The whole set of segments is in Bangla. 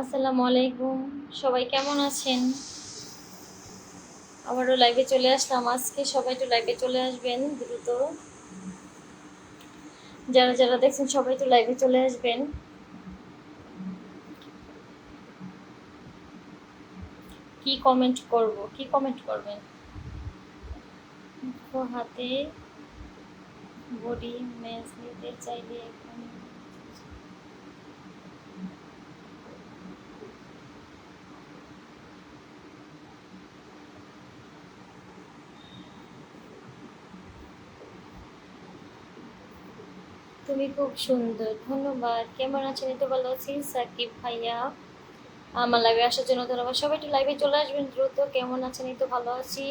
আসসালামু আলাইকুম। সবাই কেমন আছেন? আবারও লাইভে চলে আসলাম আজকে। সবাই তো লাইভে চলে আসবেন দ্রুত। যারা যারা দেখছেন সবাই তো লাইভে চলে আসবেন। কি কমেন্ট করব? কি কমেন্ট করবেন? হাতে বডি ম্যাচ নিতে চাইলে এখানে তুমি খুব সুন্দর, ধন্যবাদ। কেমন আছেন? এই তো ভালো আছি। সাকিব ভাইয়া আমার লাইভে আসার জন্য ধন্যবাদ। সবাই একটু লাইভে চলে আসবেন দ্রুত। কেমন আছেন? এই তো ভালো আছি।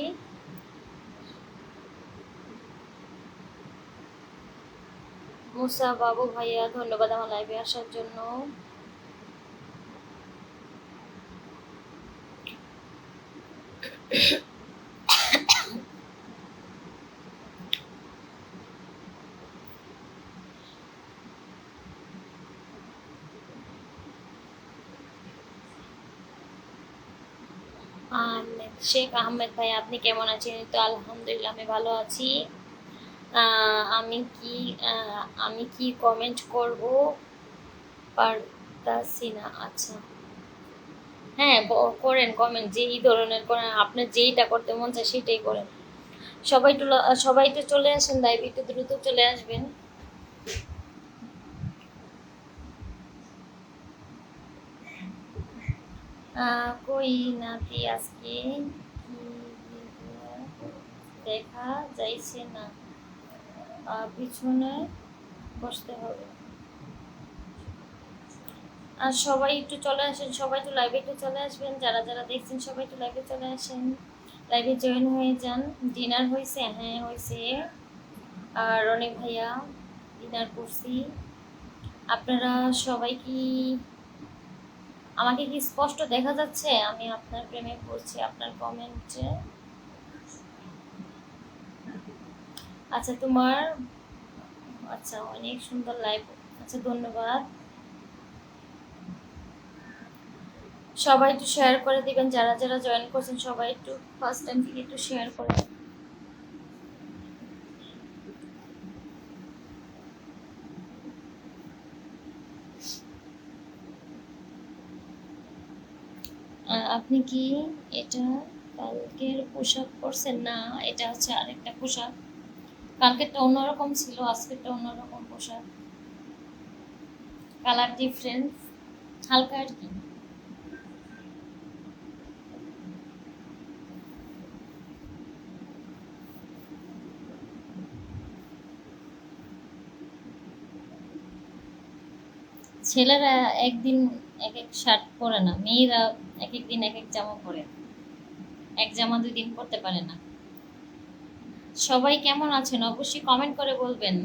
মুসা বাবু ভাইয়া ধন্যবাদ আমার লাইভে আসার জন্য। শেখ আহমেদ ভাই আপনি কেমন আছেন? এই তো আলহামদুলিল্লাহ আমি ভালো আছি। আমি কি কমেন্ট করব পারতাছি না। আচ্ছা, হ্যাঁ করেন কমেন্ট, যেই ধরনের করেন, আপনার যেইটা করতে মন চায় সেটাই করেন। সবাই তো চলে আসেন, লাইভ একটু দ্রুত চলে আসবেন। কই নাতি আজকে কি দেখা যাইছে না, পিছনে বসতে হবে। আর সবাই একটু চলে আসেন, সবাই একটু লাইভে একটু চলে আসবেন। যারা যারা দেখছেন সবাই একটু লাইভে চলে আসেন, লাইভে জয়েন হয়ে যান। ডিনার হয়েছে? হ্যাঁ হয়েছে। আর অনেক ভাইয়া ডিনার করছি। আপনারা সবাই কি, আমাকে কি স্পষ্ট দেখা যাচ্ছে? আমি আপনার প্রেমে পড়ছি আপনার কমেন্টে। আচ্ছা তোমার, আচ্ছা অনেক সুন্দর লাইভ। আচ্ছা ধন্যবাদ। সবাই একটু শেয়ার করে দিবেন, যারা যারা জয়েন করছেন সবাই একটু ফার্স্ট টাইম থেকে একটু শেয়ার করে। আপনি কি এটা কালকের পোশাক পরছেন? না, এটা হচ্ছে আরেকটা পোশাক। কালকেরটা অন্যরকম ছিল, আজকেরটা অন্যরকম পোশাক। কালার ডিফারেন্স হালকা আর কি। ছেলেরা একদিন এক এক শার্ট পরে না, মেয়েরা এক এক দিন এক এক জামা পরে, এক জামা 2 দিন পরতে পারে না। সবাই কেমন আছেন অবশ্যই কমেন্ট করে বলবেন।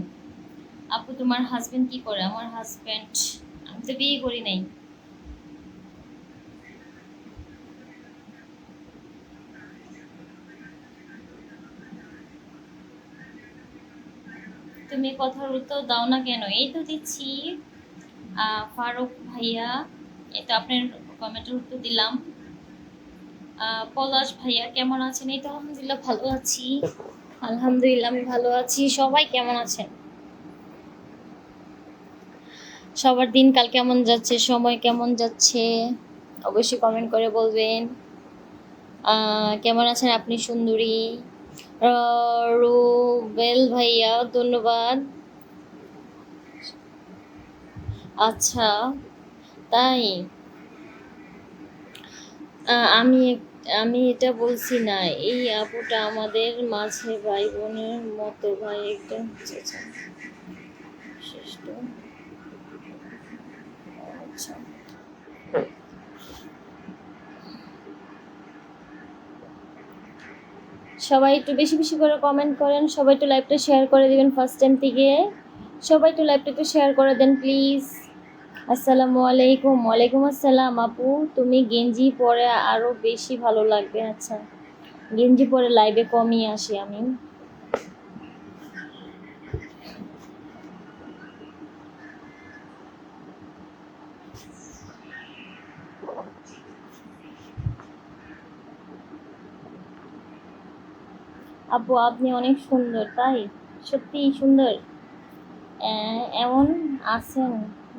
আপু তোমার হাজবেন্ড কি করে? আমার হাজবেন্ড, আমি তো বিয়ে করি নাই। তুমি কথার উত্তর দাও না কেন? এই তো দিচ্ছি। ফারুক ভাইয়া, এটা আপনার কমেন্টের উত্তর দিলাম। পলাশ ভাইয়া কেমন আছেন? এই তো আলহামদুলিল্লাহ ভালো আছি। আলহামদুলিল্লাহ আমি ভালো আছি। সবাই কেমন আছেন? সবার দিনকাল কেমন যাচ্ছে, সময় কেমন যাচ্ছে অবশ্যই কমেন্ট করে বলবেন। কেমন আছেন আপনি সুন্দরী? রুবেল ভাইয়া ধন্যবাদ। আচ্ছা তাই? আমি আমি এটা বলছি না। এই আপুটা আমাদের মাঝে ভাই বোনের মতো, ভাই একটা শ্রেষ্ঠ। আচ্ছা, সবাই একটু বেশি বেশি করে কমেন্ট করেন, সবাই একটু লাইভটা শেয়ার করে দিবেন ফার্স্ট টাইম থেকে। সবাই একটু লাইভটা একটু শেয়ার করে দেন প্লিজ। আসসালামু আলাইকুম। ওয়ালাইকুম আসসালাম। আপু তুমি গেঞ্জি পরে আরো বেশি ভালো লাগবে। আচ্ছা, গেঞ্জি পরে লাইভে কমই আসি আমি। আপু আপনি অনেক সুন্দর, তাই? সত্যিই সুন্দর। এমন আছেন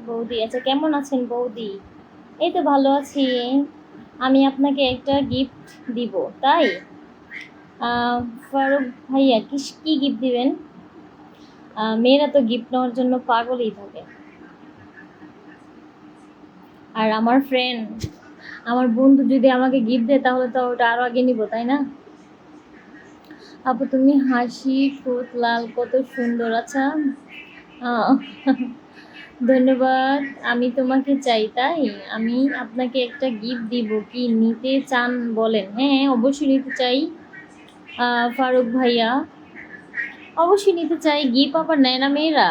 বৌদি? আচ্ছা, কেমন আছেন বৌদি? এই তো ভালো আছি। আমি আপনাকে একটা গিফট দিব, তাই? ফারুক ভাইয়া, কি কি গিফট দিবেন? মেয়েরা তো গিফট নেওয়ার জন্য পাগলই থাকে। আর আমার ফ্রেন্ড, আমার বন্ধু যদি আমাকে গিফট দেয় তাহলে তো ওটা আরো আগে নিব, তাই না? আপু তুমি হাসি ঠোঁট লাল, কত সুন্দর। আচ্ছা, আহ, ধন্যবাদ। আমি তোমাকে চাই, তাই? আমি আপনাকে একটা গিফট দিব, কি নিতে চান বলেন? হ্যাঁ, অবশ্যই নিতে চাই। ফারুক ভাইয়া, অবশ্যই নিতে চাই। গিফট আবার নেয় না মেয়েরা?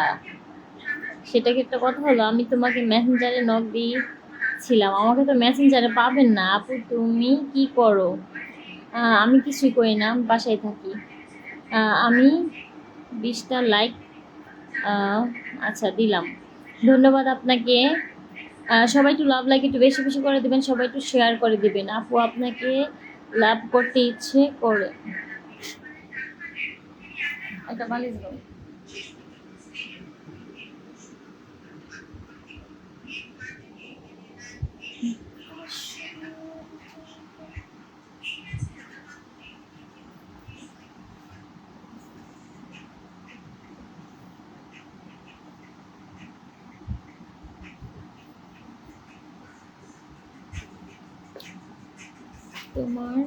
সেটা কি একটা কথা হলো? আমি তোমাকে মেসেঞ্জারে নক দিয়েছিলাম, আমাকে তো মেসেঞ্জারে পাবেন না। আপু তুমি কি করো? আমি কিছুই করি না, বাসায় থাকি। আমি 20টা লাইক, আচ্ছা দিলাম, ধন্যবাদ আপনাকে। সবাই একটু লাভ লাইক একটু বেশি বেশি করে দিবেন, সবাই একটু শেয়ার করে দিবেন। আপু আপনাকে লাভ করতে ইচ্ছে করে। একটা বালিশ দাও। তোমার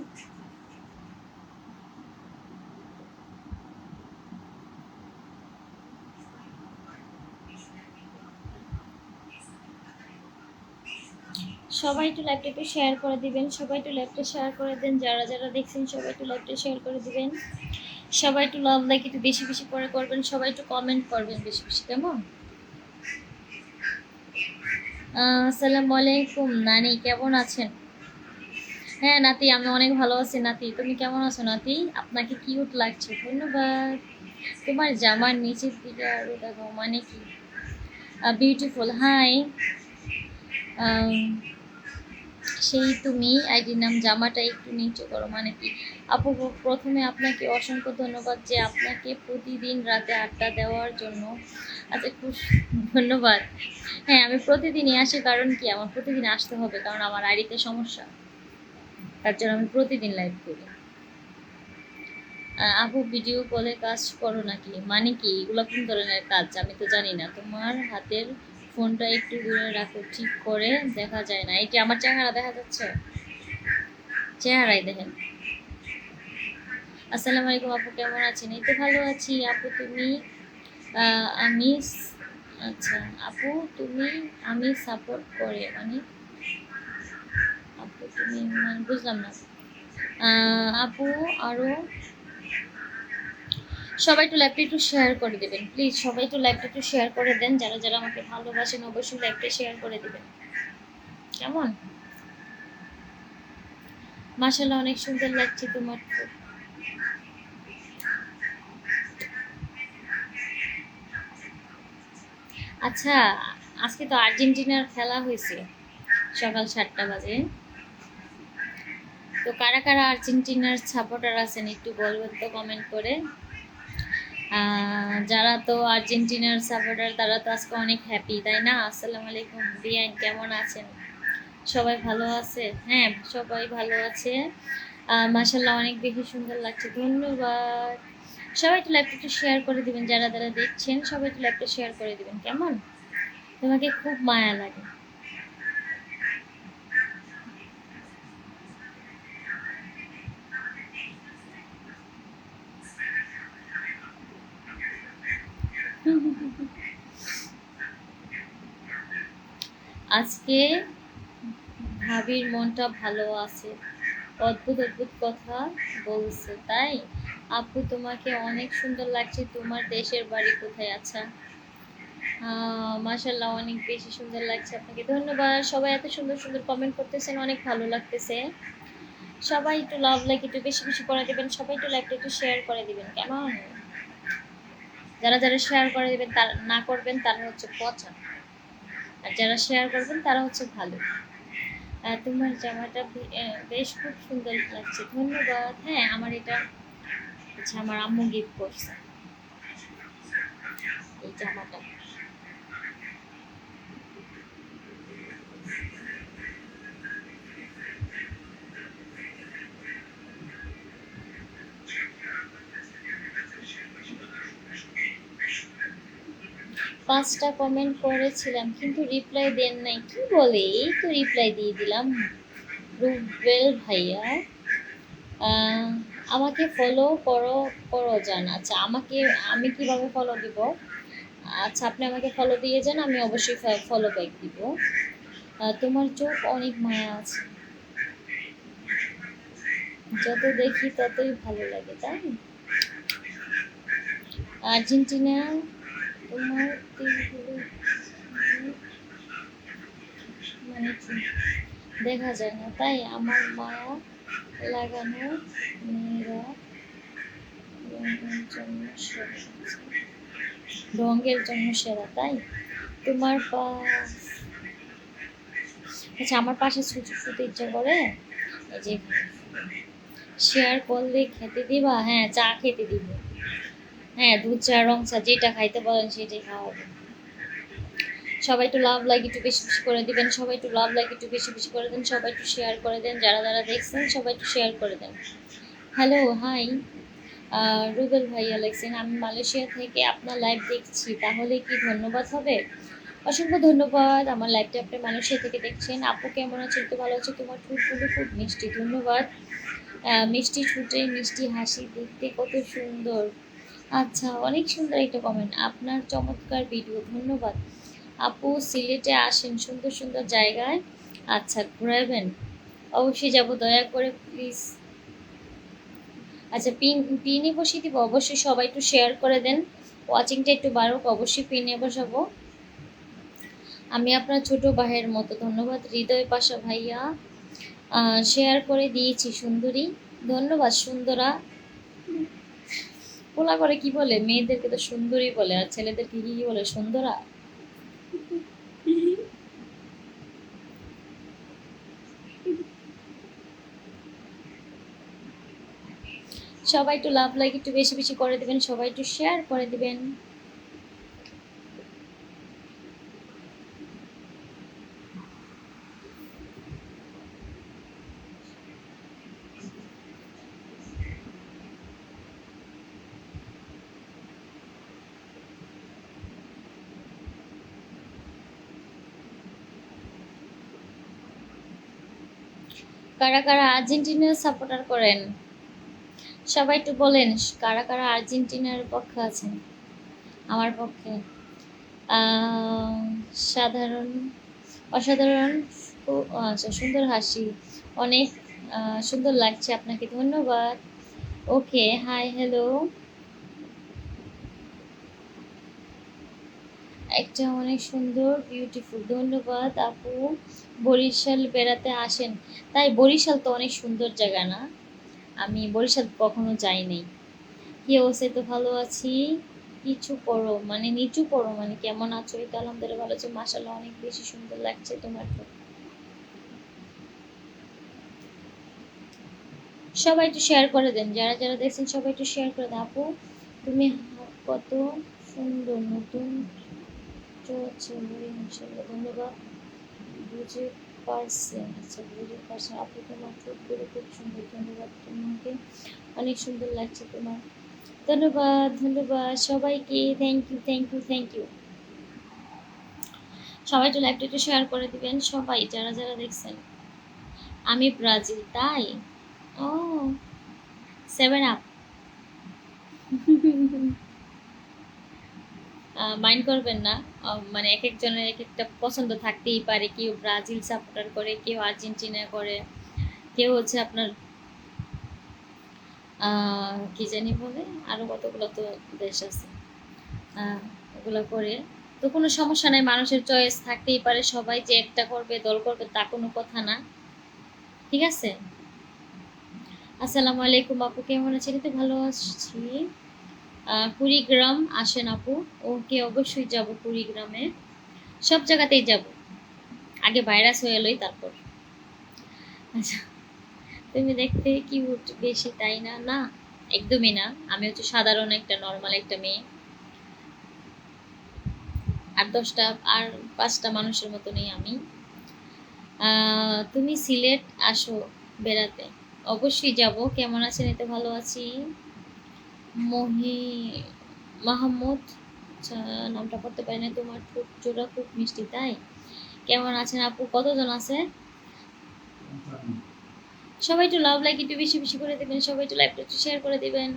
সবাই একটু লাইভটা একটু শেয়ার করে দিবেন, সবাই একটু লাইভটা শেয়ার করে দেন, যারা যারা দেখছেন সবাই একটু লাইভটা শেয়ার করে দিবেন। সবাই একটু লাভ লাইক একটু বেশি বেশি করে করবেন, সবাই একটু কমেন্ট করবেন বেশি বেশি, কেমন? আসসালামু আলাইকুম নানি, কেমন আছেন? হ্যাঁ নাতি, আমি অনেক ভালো আছি নাতি, তুমি কেমন আছো নাতি? আপনাকে কিউট লাগছে, ধন্যবাদ। তোমার জামার নিচের দিকে আরো দেখো, মানে কি বিউটিফুল। হাই, সেই তুমি আইডির নাম, জামাটা একটু নিচে করো, মানে কি? আপু প্রথমে আপনাকে অসংখ্য ধন্যবাদ যে আপনাকে প্রতিদিন রাতে আড্ডা দেওয়ার জন্য। আচ্ছা, খুব ধন্যবাদ। হ্যাঁ, আমি প্রতিদিনই আসি, কারণ কি আমার প্রতিদিন আসতে হবে, কারণ আমার আইডিতে সমস্যা, তার জন্য আমি প্রতিদিন লাইভ করি। আপু ভিডিও কলে কাজ করো নাকি? মানে কি এগুলো, কোন ধরনের কাজ আমি তো জানি না। তোমার হাতের ফোনটা একটু দূরে রাখো, ঠিক করে দেখা যায় না। এই যে আমার চেহারা দেখা যাচ্ছে, চেহারাই দেখেন। আসসালামু আলাইকুম আপু, কেমন আছেন? এই তো ভালো আছি আপু, তুমি? আমি আচ্ছা আপু, তুমি আমি সাপোর্ট করে মানে? আপু তুমি মানে বুঝলাম না। আপু আরো সবাই একটু লাইভটা একটু শেয়ার করে দেবেন প্লিজ, সবাই একটু লাইভটা একটু শেয়ার করে দেন, যারা যারা আমাকে ভালোবাসেন অবশ্যই লাইভটা শেয়ার করে দিবেন, কেমন? মাশাআল্লাহ, অনেক সুন্দর লাগছে তোমার। আচ্ছা, আজকে তো আর্জেন্টিনার খেলা হয়েছে সকাল 7টা বাজে। তো কারা কারা আর্জেন্টিনার সাপোর্টার আছেন একটু বলবেন তো কমেন্ট করে। যারা তো আর্জেন্টিনার সাপোর্টার তারা তো আজকে অনেক হ্যাপি, তাই না? আসসালামু আলাইকুম বিয়ান, কেমন আছেন? সবাই ভালো আছে? হ্যাঁ, সবাই ভালো আছে। মাশাআল্লাহ, অনেক বেশি সুন্দর লাগছে, ধন্যবাদ। সবাই একটু লাইভটা একটু শেয়ার করে দিবেন, যারা যারা দেখছেন সবাই একটু লাইভটা শেয়ার করে দিবেন, কেমন? তোমাকে খুব মায়া লাগে। আজকে ভাবির মনটা ভালো আছে, অদ্ভুত অদ্ভুত কথা বলছে, তাই? আপু তোমাকে অনেক সুন্দর লাগছে, তোমার দেশের বাড়ি কোথায়? আচ্ছা, মাশাল্লাহ, অনেক বেশি সুন্দর লাগছে আপনাকে, ধন্যবাদ। সবাই এত সুন্দর সুন্দর কমেন্ট করতেছেন, অনেক ভালো লাগতেছে। সবাই একটু লাভ লাইক একটু বেশি বেশি করে দিবেন, সবাই একটু লাইকটা একটু শেয়ার করে দিবেন, কেমন? যারা যারা শেয়ার করে দিবেন, তারা না করবেন তারা হচ্ছে পচা, আর যারা শেয়ার করবেন তারা হচ্ছে ভালো। তোমার জামাটা বেশ খুব সুন্দর লাগছে, ধন্যবাদ। হ্যাঁ, আমার এটা আচ্ছা, আমার আম্মু গিফট করছে এই জামাটা। পাঁচটা কমেন্ট করেছিলাম কিন্তু রিপ্লাই দেন নাই, কি বলে? এই তো রিপ্লাই দিয়ে দিলাম। রুবেল ভাইয়া, আহ, আমাকে ফলো করো করো যান। আচ্ছা, আমি কিভাবে ফলো দিব? আচ্ছা, আপনি আমাকে ফলো দিয়ে যান, আমি অবশ্যই ফলো ব্যাক দিব। তোমার চোখ অনেক মায়া আছে, যত দেখি ততই ভালো লাগে, তাই? আর্জেন্টিনা তোমার তীরগুলো মানে কি দেখা যায় না, তাই আমার মায়া লাগানো মেয়েরা রঙের জন্য সেরা। রঙের জন্য সেরা, তাই? তোমার আচ্ছা, আমার পাশে ছুটে ছুটে ইচ্ছা করে। এই যে শেয়ার করলে খেতে দিবা? হ্যাঁ, চা খেতে দিব। হ্যাঁ, দুধ চা, রং চা, যেটা খাইতে বলেন সেটাই খাওয়াবো। সবাই একটু লাভ লাইক একটু বেশি বেশি করে দিবেন, সবাই একটু লাভ লাইক একটু বেশি বেশি করে দেন, সবাই একটু শেয়ার করে দেন, যারা যারা দেখছেন সবাই একটু শেয়ার করে দেন। Hello, high. রুবেল ভাইয়া লেখছেন, আমি মালয়েশিয়া থেকে আপনার লাইভ দেখছি, তাহলে কি ধন্যবাদ হবে? অসংখ্য ধন্যবাদ, আমার লাইভটা আপনি মালয়েশিয়া থেকে দেখছেন। আপু কেমন আছে? তো ভালো আছে, তোমার ঠোঁটগুলো খুব মিষ্টি, ধন্যবাদ। মিষ্টি ঠোঁটে মিষ্টি হাসি, দেখতে কত সুন্দর। আচ্ছা, অনেক সুন্দর একটা কমেন্ট, আপনার চমৎকার ভিডিও, ধন্যবাদ। আপু সিলেটে আসেন, সুন্দর সুন্দর জায়গায় আচ্ছা ঘুরাবেন, অবশ্যই যাব, দয়া করে প্লিজ। আচ্ছা, পিনে বসিয়ে দিব, অবশ্যই সবাই একটু শেয়ার করে দেন, ওয়াচিংটা একটু বাড়ুক, অবশ্যই পিনে বসাবো। আমি আপনার ছোট ভাইয়ের মতো, ধন্যবাদ। হৃদয় পাশা ভাইয়া, শেয়ার করে দিয়েছি সুন্দরী, ধন্যবাদ সুন্দরা। পোলা করে কি বলে? মেয়েদেরকে তো সুন্দরী বলে, আর ছেলেদেরকে কি বলে? সুন্দরা। সবাই একটু লাভ লাইক একটু বেশি বেশি করে দিবেন, সবাই একটু শেয়ার করে দিবেন। কারা কারা আর্জেন্টিনার সাপোর্টার করেন? সবাই একটু বলেন, কারা কারা আর্জেন্টিনার পক্ষে আছেন? আমার পক্ষে। আহ, সাধারণ অসাধারণ, আচ্ছা, সুন্দর হাসি, অনেক সুন্দর লাগছে আপনাকে, ধন্যবাদ। ওকে, হাই, হ্যালো। একটা অনেক সুন্দর, বিউটিফুল, ধন্যবাদ আপু। বরিশাল বেড়াতে আসেন, তাই? বরিশাল তো অনেক সুন্দর জায়গা না? আমি বরিশাল কখনো যাইনি। কি অবস্থা? তো ভালো আছি। কিছু পড়ো মানে নিচু পড়ো মানে কেমন আছো? এই তো আলহামদুলিল্লাহ ভালো আছি, মাশাআল্লাহ, অনেক বেশি সুন্দর লাগছে তোমার তো। সবাই একটু শেয়ার করে দেন, যারা যারা দেখছেন সবাই একটু শেয়ার করে দেন। আপু তুমি কত সুন্দর, নতুন চলছে মাশাআল্লাহ, ধন্যবাদ। বুঝে পারছেন? আচ্ছা, বুঝে পারছেন। আপু তোমার ঠোঁটগুলো খুব সুন্দর, ধন্যবাদ, তোমাকে অনেক সুন্দর লাগছে তোমার, ধন্যবাদ। ধন্যবাদ সবাইকে, thank you, thank you, thank you. সবাই একটু লাইভটা একটু শেয়ার করে দিবেন, সবাই যারা যারা দেখছেন। আমি ব্রাজিল, তাই? ও, 7 আপ। মাইন্ড করবেন না, মানে এক একজনের এক একটা পছন্দ থাকতেই পারে, কেউ ব্রাজিল সাপোর্টার করে, কেউ আর্জেন্টিনা করে, কেউ হচ্ছে আপনার কি জানি বলে, আরো কতগুলো তো দেশ আছে, ওগুলো করে। তো কোনো সমস্যা নাই, মানুষের চয়েস থাকতেই পারে, সবাই যে একটা করবে, দল করবে, তা কোনো কথা না, ঠিক আছে? আসসালামু আলাইকুম আপু, কেমন আছেন? তো ভালো আছি। কুড়িগ্রাম আসেন আপু। ওকে, অবশ্যই যাব কুড়িগ্রামে, সব জায়গাতেই যাব, আগে ভাইরাস হয়ে এলোই তারপর। আচ্ছা, তুমি দেখতে কিউট বেশি, তাই না? না, একদমই না, আমি হচ্ছে সাধারণ একটা নর্মাল একটা মেয়ে, আর 10টা আর 5টা মানুষের মতো নেই আমি। তুমি সিলেট আসো বেড়াতে। অবশ্যই যাব। কেমন আছেন? এতে ভালো আছি। মহি মাহমুদ, আচ্ছা, নামটা পড়তে পারি না। তোমার ঠোঁট জোড়া খুব মিষ্টি, তাই? কেমন আছেন আপু? কতজন আছে? সবাই একটু লাভ লাইক একটু বেশি বেশি করে দেবেন, সবাই একটু লাইভটা একটু শেয়ার করে দিবেন।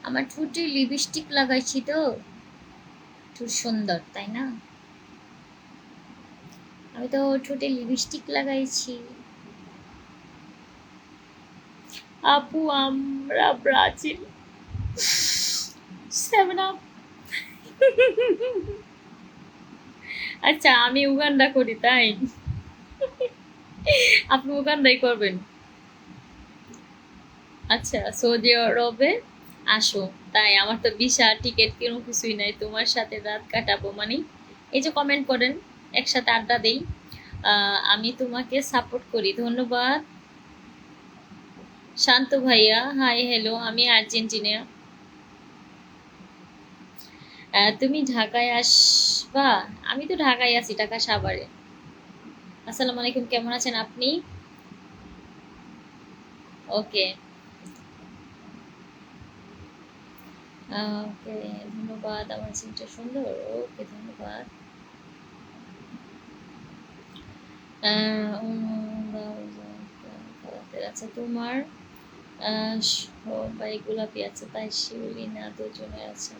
আমার ঠোঁটে লিপস্টিক লাগাইছি তো, ঠোঁট সুন্দর তাই না? আমি তো ঠোঁটে লিপস্টিক লাগাইছি। আপু আমরা ব্রাজিল। 7 আপ। আচ্ছা, আমি উগান্ডা করি, তাই? আপনি উগান্ডাই করবেন? আচ্ছা, সৌদি আরবে আসো। তাই? আমার তো ভিসা টিকিট কোনো কিছুই নাই, তোমার সাথে রাত কাটাবো মানে। এই যে কমেন্ট করেন, একসাথে আড্ডা দেই। আমি তোমাকে সাপোর্ট করি। ধন্যবাদ শান্ত ভাইয়া। হাই হ্যালো, আমি আর্জেন্টিনা। তুমি ঢাকায় আসবা? আমি তো ঢাকায় আছি, ঢাকা সাভারে। আসসালামু আলাইকুম, কেমন আছেন আপনি? ওকে। ওকে, ধন্যবাদ। আমার সিনটা সুন্দর। ওকে, ধন্যবাদ। আচ্ছা, তোমার সবাই গোলাপি আছে, তাই শিউলি না দুজনে আছে।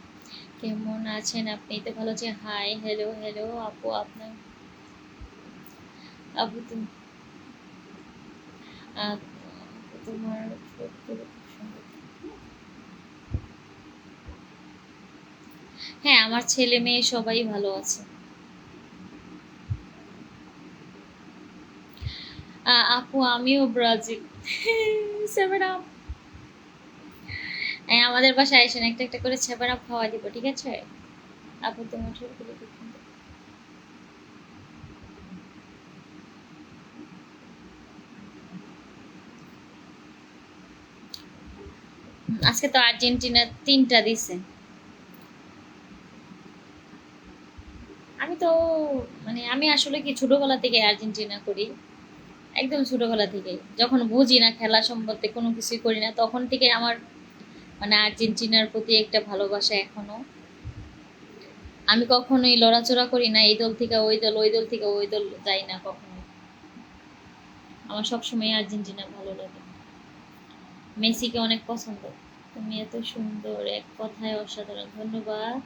কেমন আছেন আপনি? তো ভালো আছে। হাই হ্যালো হ্যালো আপু, আপনার আপু তুমি আহ, তোমার ঠোঁটগুলো খুব সুন্দর। হ্যাঁ, আমার ছেলে মেয়ে সবাই ভালো আছে। আপু আমিও ব্রাজিল। 7 আপ। হ্যাঁ, আমাদের বাসায় আসেন, একটা একটা করে 7 আপ খাওয়া দিব, ঠিক আছে? আপু তোমার ঠোঁটগুলো খুব সুন্দর। আজকে তো আর্জেন্টিনা 3টা দিছে। আমি তো মানে আমি আসলে কি ছোটবেলা থেকে আর্জেন্টিনা করি, একদম ছোটবেলা থেকে। যখন বুঝি না খেলা সম্বন্ধে, কোনো কিছুই করি না, তখন থেকে আমার মানে আর্জেন্টিনার প্রতি একটা ভালোবাসা এখনো। আমি কখনোই লড়াচড়া করি না, এই দল থেকে ওই দল, ওই দল থেকে ওই দল যাই না কখনো। আমার সবসময় আর্জেন্টিনা ভালো লাগে। মেসিকে অনেক পছন্দ। তুমি এত সুন্দর, এক কথায় অসাধারণ। ধন্যবাদ।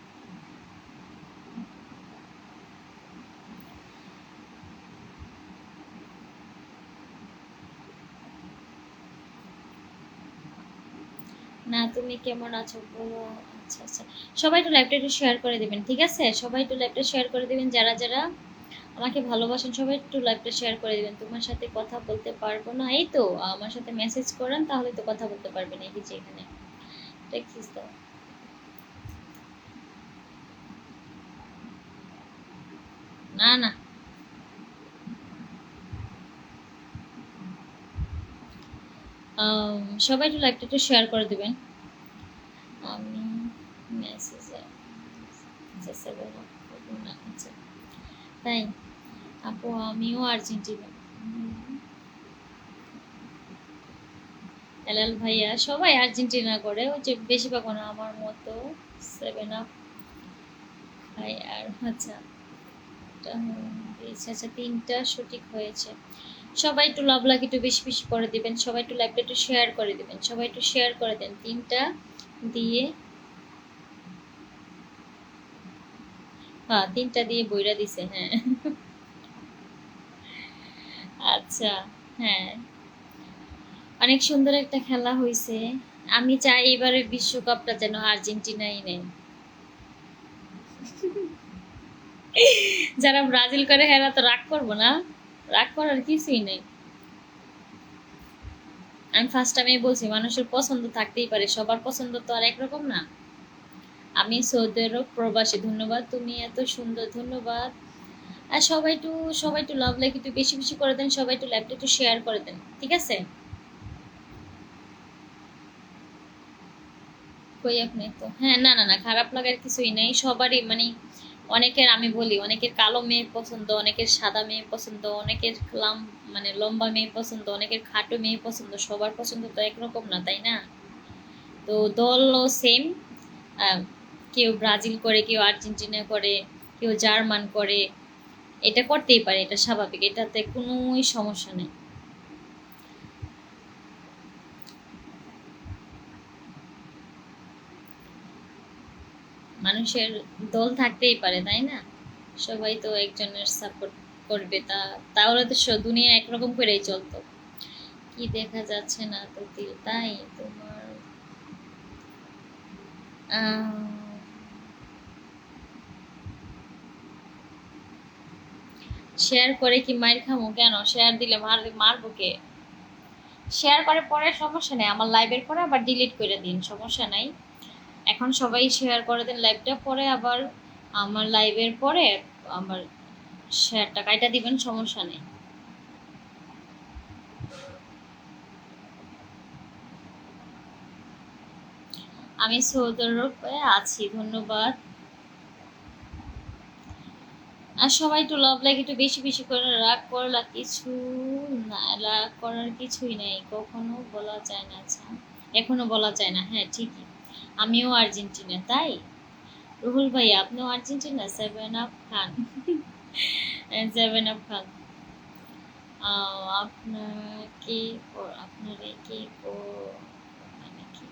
না, তুমি কেমন আছো বলো। আচ্ছা আচ্ছা, সবাই একটু লাইভটা একটু শেয়ার করে দিবেন, ঠিক আছে? সবাই একটু লাইভটা শেয়ার করে দিবেন, যারা যারা আমাকে ভালোবাসেন সবাই একটু লাইভটা শেয়ার করে দিবেন। তোমার সাথে কথা বলতে পারবো না, এই তো আমার সাথে মেসেজ করেন, তাহলে তো কথা বলতে পারবেন। এই যে এখানে টেক্সট দাও। না না, সবাই একটু লাইভটা একটু শেয়ার করে দিবেন। আমি মেসেজে আচ্ছা, তাই? আপু আমিও আর্জেন্টিনা। হেলাল ভাইয়া সবাই আর্জেন্টিনা করে, ওই যে বেশিরভাগ না আমার মতো। 7 আপ ভাই আর আচ্ছা, আচ্ছা 3টা সঠিক হয়েছে। সবাই একটু লাভ লাগ একটু বেশি বেশি করে দিবেন, সবাই একটু লাইভটা একটু শেয়ার করে দিবেন, সবাই একটু শেয়ার করে দেন 3টা দিয়ে। হ্যাঁ, 3টা দিয়ে বইরা দিছে, হ্যাঁ। আচ্ছা, হ্যাঁ, অনেক সুন্দর একটা খেলা হয়েছে। আমি চাই এবারে বিশ্বকাপটা যেন আর্জেন্টিনাই নেয়। যারা ব্রাজিল করে হেরা তো রাগ করবো না, রাগ করার কিছুই নেই। আমি ফার্স্ট টাইমে বলছি, মানুষের পছন্দ থাকতেই পারে, সবার পছন্দ তো আর একরকম না। আমি সৌদি আরব প্রবাসী। ধন্যবাদ, তুমি এত সুন্দর। ধন্যবাদ। আর সবাই একটু লাভ লাইক একটু বেশি বেশি করে দেন, সবাই একটু লাইভটা একটু শেয়ার করে দেন, ঠিক আছে? কই আপনি তো, হ্যাঁ, না না না, খারাপ লাগার কিছুই নেই, সবারই মানে অনেকের, আমি বলি অনেকের কালো মেয়ে পছন্দ, অনেকের সাদা মেয়ে পছন্দ, অনেকের মানে লম্বা মেয়ে পছন্দ, অনেকের খাটো মেয়ে পছন্দ, সবার পছন্দ তো একরকম না, তাই না? তো দলও সেম, কেউ ব্রাজিল করে, কেউ আর্জেন্টিনা করে, কেউ জার্মান করে, এটা করতেই পারে, এটা স্বাভাবিক, এটাতে কোনোই সমস্যা নেই। মানুষের দল থাকতেই পারে, তাই না? সবাই তো একজনের সাপোর্ট করবে, তাহলে তো দুনিয়া একরকম করেই চলতো। কি দেখা যাচ্ছে না তো তিল, তাই তোমার শেয়ার করে কি মাইর খামো? কেন শেয়ার দিলে মারবো কে? শেয়ার করে পরে সমস্যা নেই, আমার লাইভের পরে আবার ডিলিট করে দিন, সমস্যা নাই। এখন সবাই শেয়ার করে দেন লাইভটা, পরে আবার আমার লাইভের পরে আবার শেয়ারটা কাইটা দিবেন, সমস্যা নেই। আমি সৌদি আরবে আছি, ধন্যবাদ। আর সবাই একটু লাভ লাগে একটু বেশি বেশি করে, রাগ করলা কিছু না, রাগ করার কিছুই নেই, কখনো বলা যায় না। আচ্ছা, এখনো বলা যায় না, হ্যাঁ ঠিকই। আমিও আর্জেন্টিনা, তাই রুহুল ভাই আপনিও আর্জেন্টিনা? সেভেন আপ খান। সেভেন আপ খান। আপনাকে আপনারে কি মানে কি,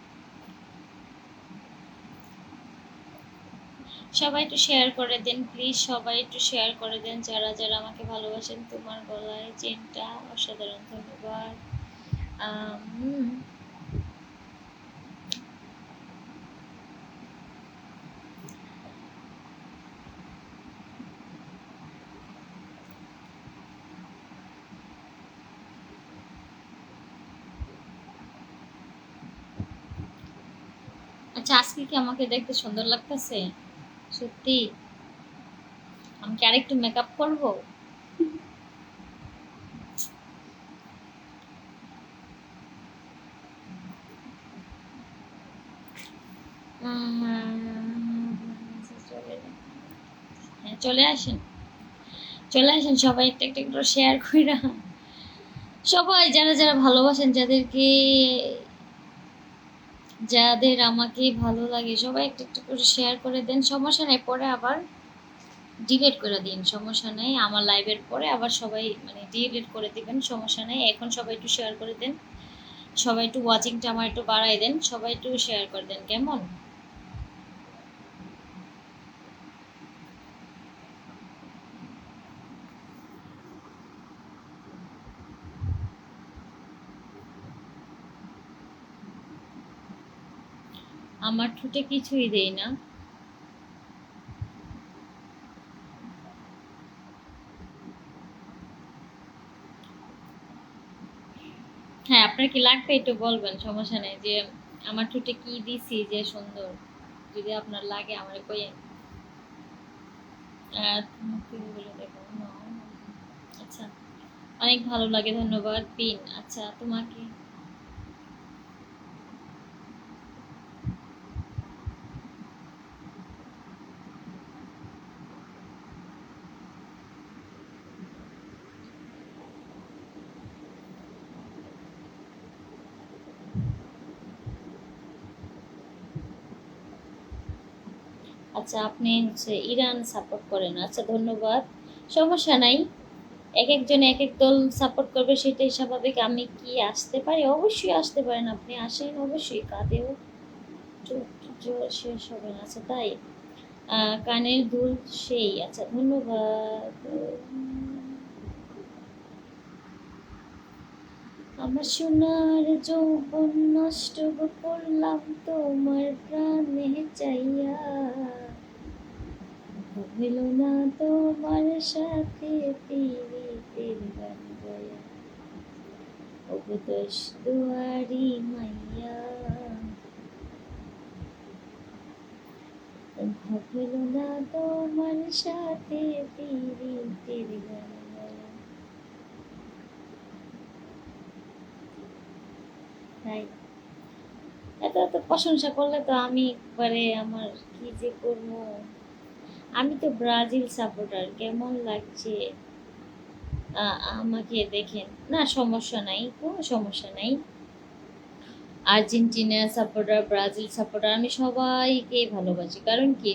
সবাই একটু শেয়ার করে দেন প্লিজ, সবাই একটু শেয়ার করে দেন, যারা যারা আমাকে ভালোবাসেন। তোমার গলায় চেনটা অসাধারণ, ধন্যবাদ। হুম। আচ্ছা, আজকে কি আমাকে দেখতে সুন্দর লাগতেছে? সত্যি? আমি কি আরেকটু মেকআপ করবো? হ্যাঁ, চলে আসেন, চলে আসেন সবাই, একটা একটা করে শেয়ার কইরা। সবাই যারা যারা ভালোবাসেন, যাদের আমাকে ভালো লাগে, সবাই একটা একটা করে শেয়ার করে দেন, সমস্যা নেই, পরে আবার ডিলিট করে দিন, সমস্যা নেই, আমার লাইভের পরে আবার সবাই মানে ডিলিট করে দিবেন, সমস্যা নেই। এখন সবাই একটু শেয়ার করে দেন, সবাই একটু ওয়াচিংটা আমার একটু বাড়াই দেন, সবাই একটু শেয়ার করে দেন, কেমন? আমার ঠোঁটে কিছুই দেই না। হ্যাঁ, আপনার কি লাগবে একটু বলবেন, সমস্যা নেই, যে আমার ঠোঁটে কি দিছি যে সুন্দর, যদি আপনার লাগে আমার কই। তোমাকে বলে দেখো না। আচ্ছা, অনেক ভালো লাগে, ধন্যবাদ পিন। আচ্ছা, তোমাকে আচ্ছা, আপনি হচ্ছে ইরান সাপোর্ট করেন, আচ্ছা ধন্যবাদ, সমস্যা নাই। এক একজন এক এক দল সাপোর্ট করবে, সেটাই স্বাভাবিক। আমি কি আসতে পারি? অবশ্যই আসতে পারেন, আপনি আসেন অবশ্যই, কাঁদেও শেষ হবে না। আচ্ছা তাই, কানের দুল সেই, আচ্ছা ধন্যবাদ। আমার সোনার যৌবন নষ্ট করলাম তোমার প্রাণে চাইয়া, হইল না তোমার সাথে পীড়িতের গান গায়া, ওগো দোষ দুয়ারি মাইয়া, ভাবলো না তোমার সাথে পীড়িতের গান। তাই এত এত প্রশংসা করলে তো আমি একবারে আমার কি যে করবো। আমি তো ব্রাজিল সাপোর্টার, কেমন লাগছে আমাকে দেখেন? না সমস্যা নাই, কোনো সমস্যা নাই। আর্জেন্টিনা সাপোর্টার, ব্রাজিল সাপোর্টার, আমি সবাইকেই ভালোবাসি। কারণ কি,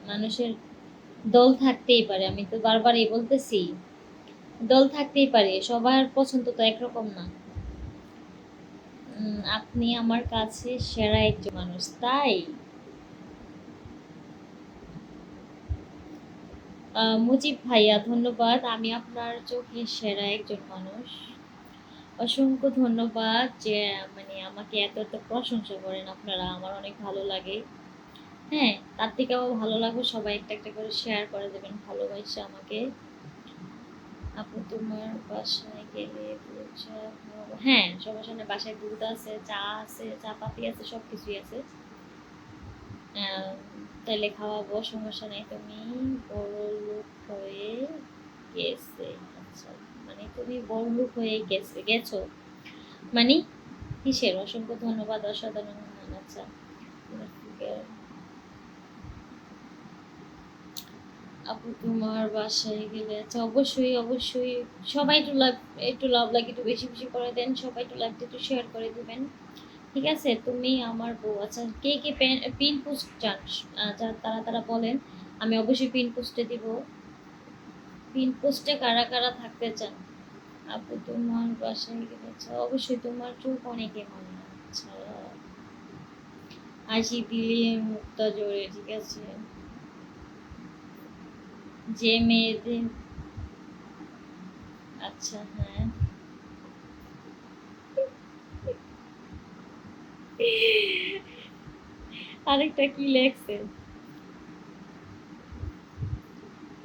মানুষের দল থাকতেই পারে, আমি তো বারবারই বলতেছি, দল থাকতেই পারে, সবার পছন্দ তো একরকম না। আপনি আমার কাছে সেরা একজন মানুষ, তাই মুজিব ভাইয়া ধন্যবাদ, আমি আপনার চোখে সেরা একজন মানুষ। অসংখ্য ধন্যবাদ যে মানে আমাকে এত এত প্রশংসা করেন আপনারা, আমার অনেক ভালো লাগে। হ্যাঁ, তার থেকেও ভালো লাগবে সবাই একটা একটা করে শেয়ার করে দেবেন ভালোবাসা আমাকে। আপু তোমার বাসায় গেলে দুধ চা খাওয়াবো? হ্যাঁ, সবার সামনে বাসায় দুধ আছে, চা আছে, চা পাতি আছে, সব কিছুই আছে। তাইলে খাওয়াবো, সমস্যা নেই। তুমি বড় লোক হয়ে গেছে? আচ্ছা, মানে তুমি বড় লোক হয়ে গেছো মানে কিসের? অসংখ্য ধন্যবাদ, অসাধারণ। আচ্ছা, আপু তোমার বাসায় গেলে? আচ্ছা, অবশ্যই অবশ্যই। সবাই একটু লাভ, একটু লাভ লাইক একটু বেশি বেশি করে দেন, সবাই একটু লাইভটা একটু শেয়ার করে দিবেন। ঠিক আছে, তুমি আমার বউ। আচ্ছা, কে কে পিন পোস্ট চান তারা তারা বলেন, আমি অবশ্যই পিন পোস্টে দিব। পিন পোস্টে কারা কারা থাকতে চান? আপু তোমার বাসায় গেলে? আচ্ছা, অবশ্যই। তোমার চোখ অনেকে মনে। আচ্ছা, হাসি দিলে মুক্তা জোরে, ঠিক আছে। যে মেয়েদের, আচ্ছা হ্যাঁ, আরেকটা কি লেখছে,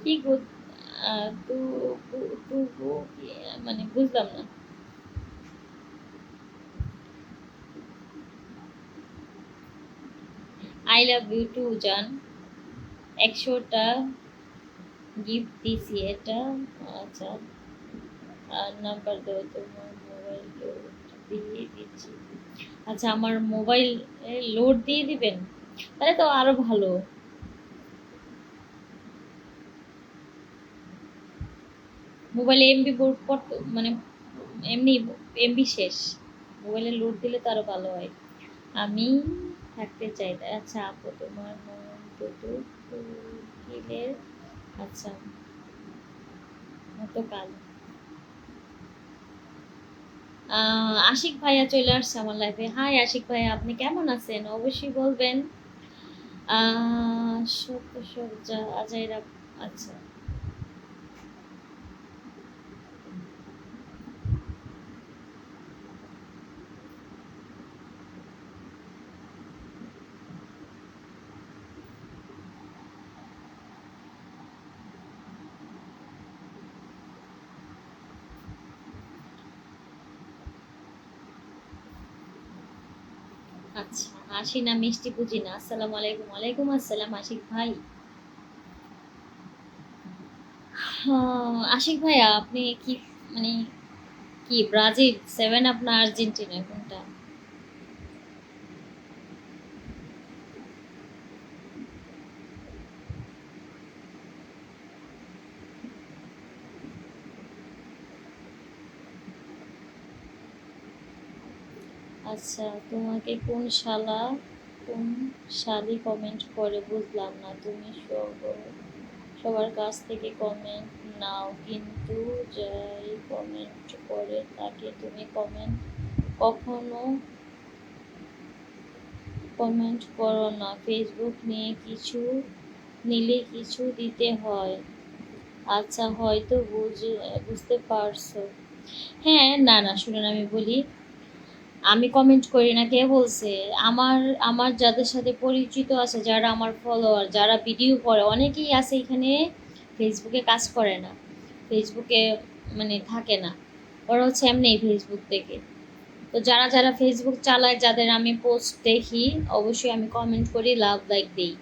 কি গো, তু তু মানে বুঝলাম না। আই লাভ ইউ টু জান, 100টা গিফট দিছি এটা। আচ্ছা, আর নাম্বার দাও, তোমার মোবাইল দিয়ে দিচ্ছি। আচ্ছা, আমার মোবাইল লোড দিয়ে দিবেন, তাহলে তো আরো ভালো। মোবাইলে এমবি কত মানে, এমনি এমবি শেষ, মোবাইলে লোড দিলে তো আরো ভালো হয়। আমি থাকতে চাই। আচ্ছা আপু তোমার মন দুটো কোকিলের, আচ্ছা মতো কালো। আশিক ভাইয়া চলে আসছে আমার লাইফে। হাই আশিক ভাইয়া, আপনি কেমন আছেন? অবশ্যই বলবেন। সত্য সব যা আজাইরা। আচ্ছা, আচ্ছা, হাসি না মিষ্টি বুঝি না। আসসালামু আলাইকুম। ওয়ালাইকুম আসসালাম আশিক ভাই। আশিক ভাইয়া, আপনি কি মানে কি ব্রাজিল 7 আপ না আর্জেন্টিনা, কোনটা? আচ্ছা, তোমাকে কোন শালি কমেন্ট করে বুঝলাম না। তুমি সবার কাছ থেকে কমেন্ট নাও, কিন্তু যাই কমেন্ট করে তাকে তুমি কখনো কমেন্ট করো না। ফেসবুক নিয়ে কিছু নিলে কিছু দিতে হয়। আচ্ছা, হয়তো বুঝতে পারছো। হ্যাঁ, না না, শুনুন আমি বলি, আমি কমেন্ট করি না, কে বলছে? আমার আমার যাদের সাথে পরিচিত আছে, যারা আমার ফলোয়ার, যারা ভিডিও করে, অনেকেই আছে এখানে ফেসবুকে কাজ করে না, ফেসবুকে মানে থাকে না, ওরা হচ্ছে এমনি ফেসবুক থেকে। তো যারা যারা ফেসবুক চালায়, যাদের আমি পোস্ট দেখি, অবশ্যই আমি কমেন্ট করি, লাভ লাইক দিই।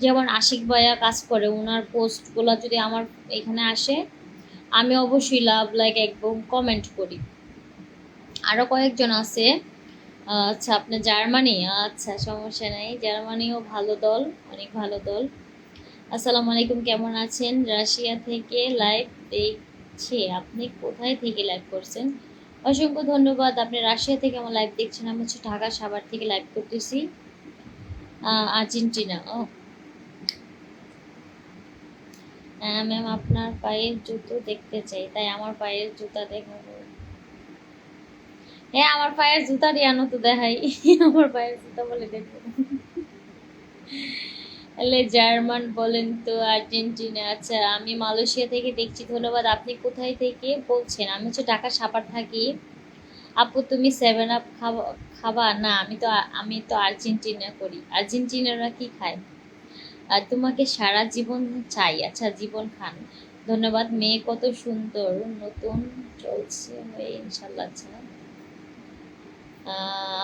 যেমন আশিক ভাইয়া কাজ করে, ওনার পোস্টগুলো যদি আমার এখানে আসে আমি অবশ্যই লাভ লাইক একদম কমেন্ট করি। আরও কয়েকজন আছে। আচ্ছা আপনি জার্মানি, আচ্ছা সমস্যা নাই, জার্মানিও ভালো দল, অনেক ভালো দল। আসসালামু আলাইকুম, কেমন আছেন? রাশিয়া থেকে লাইভ দেখছি। আপনি কোথায় থেকে লাইভ করছেন? অসংখ্য ধন্যবাদ। আপনি রাশিয়া থেকে আমার লাইভ দেখছেন, আমি হচ্ছে ঢাকা সাভার থেকে লাইভ করতেছি। আর্জেন্টিনা। ও হ্যাঁ ম্যাম, আপনার পায়ের জুতো দেখতে চাই, তাই আমার পায়ের জুতা দেখাবো। হ্যাঁ আমার পায়ের জুতা দিয়ে আনো তো দেখাই। আমার পায়ের জুতা বলে দেখো। তাহলে জার্মান বলেন তো আর্জেন্টিনা। আচ্ছা আমি মালয়েশিয়া থেকে দেখছি, ধন্যবাদ। আপনি কোথায় থেকে বলছেন? আমি হচ্ছে ঢাকা সাভার থাকি। আপু তুমি 7 আপ খাবা? খাবা না, আমি তো আর্জেন্টিনা করি। আর্জেন্টিনারা কি খায়? আর তোমাকে সারা জীবন চাই। আচ্ছা জীবন খান, ধন্যবাদ। মেয়ে কত সুন্দর, নতুন চলছে হয়ে ইনশাল্লাহ। আচ্ছা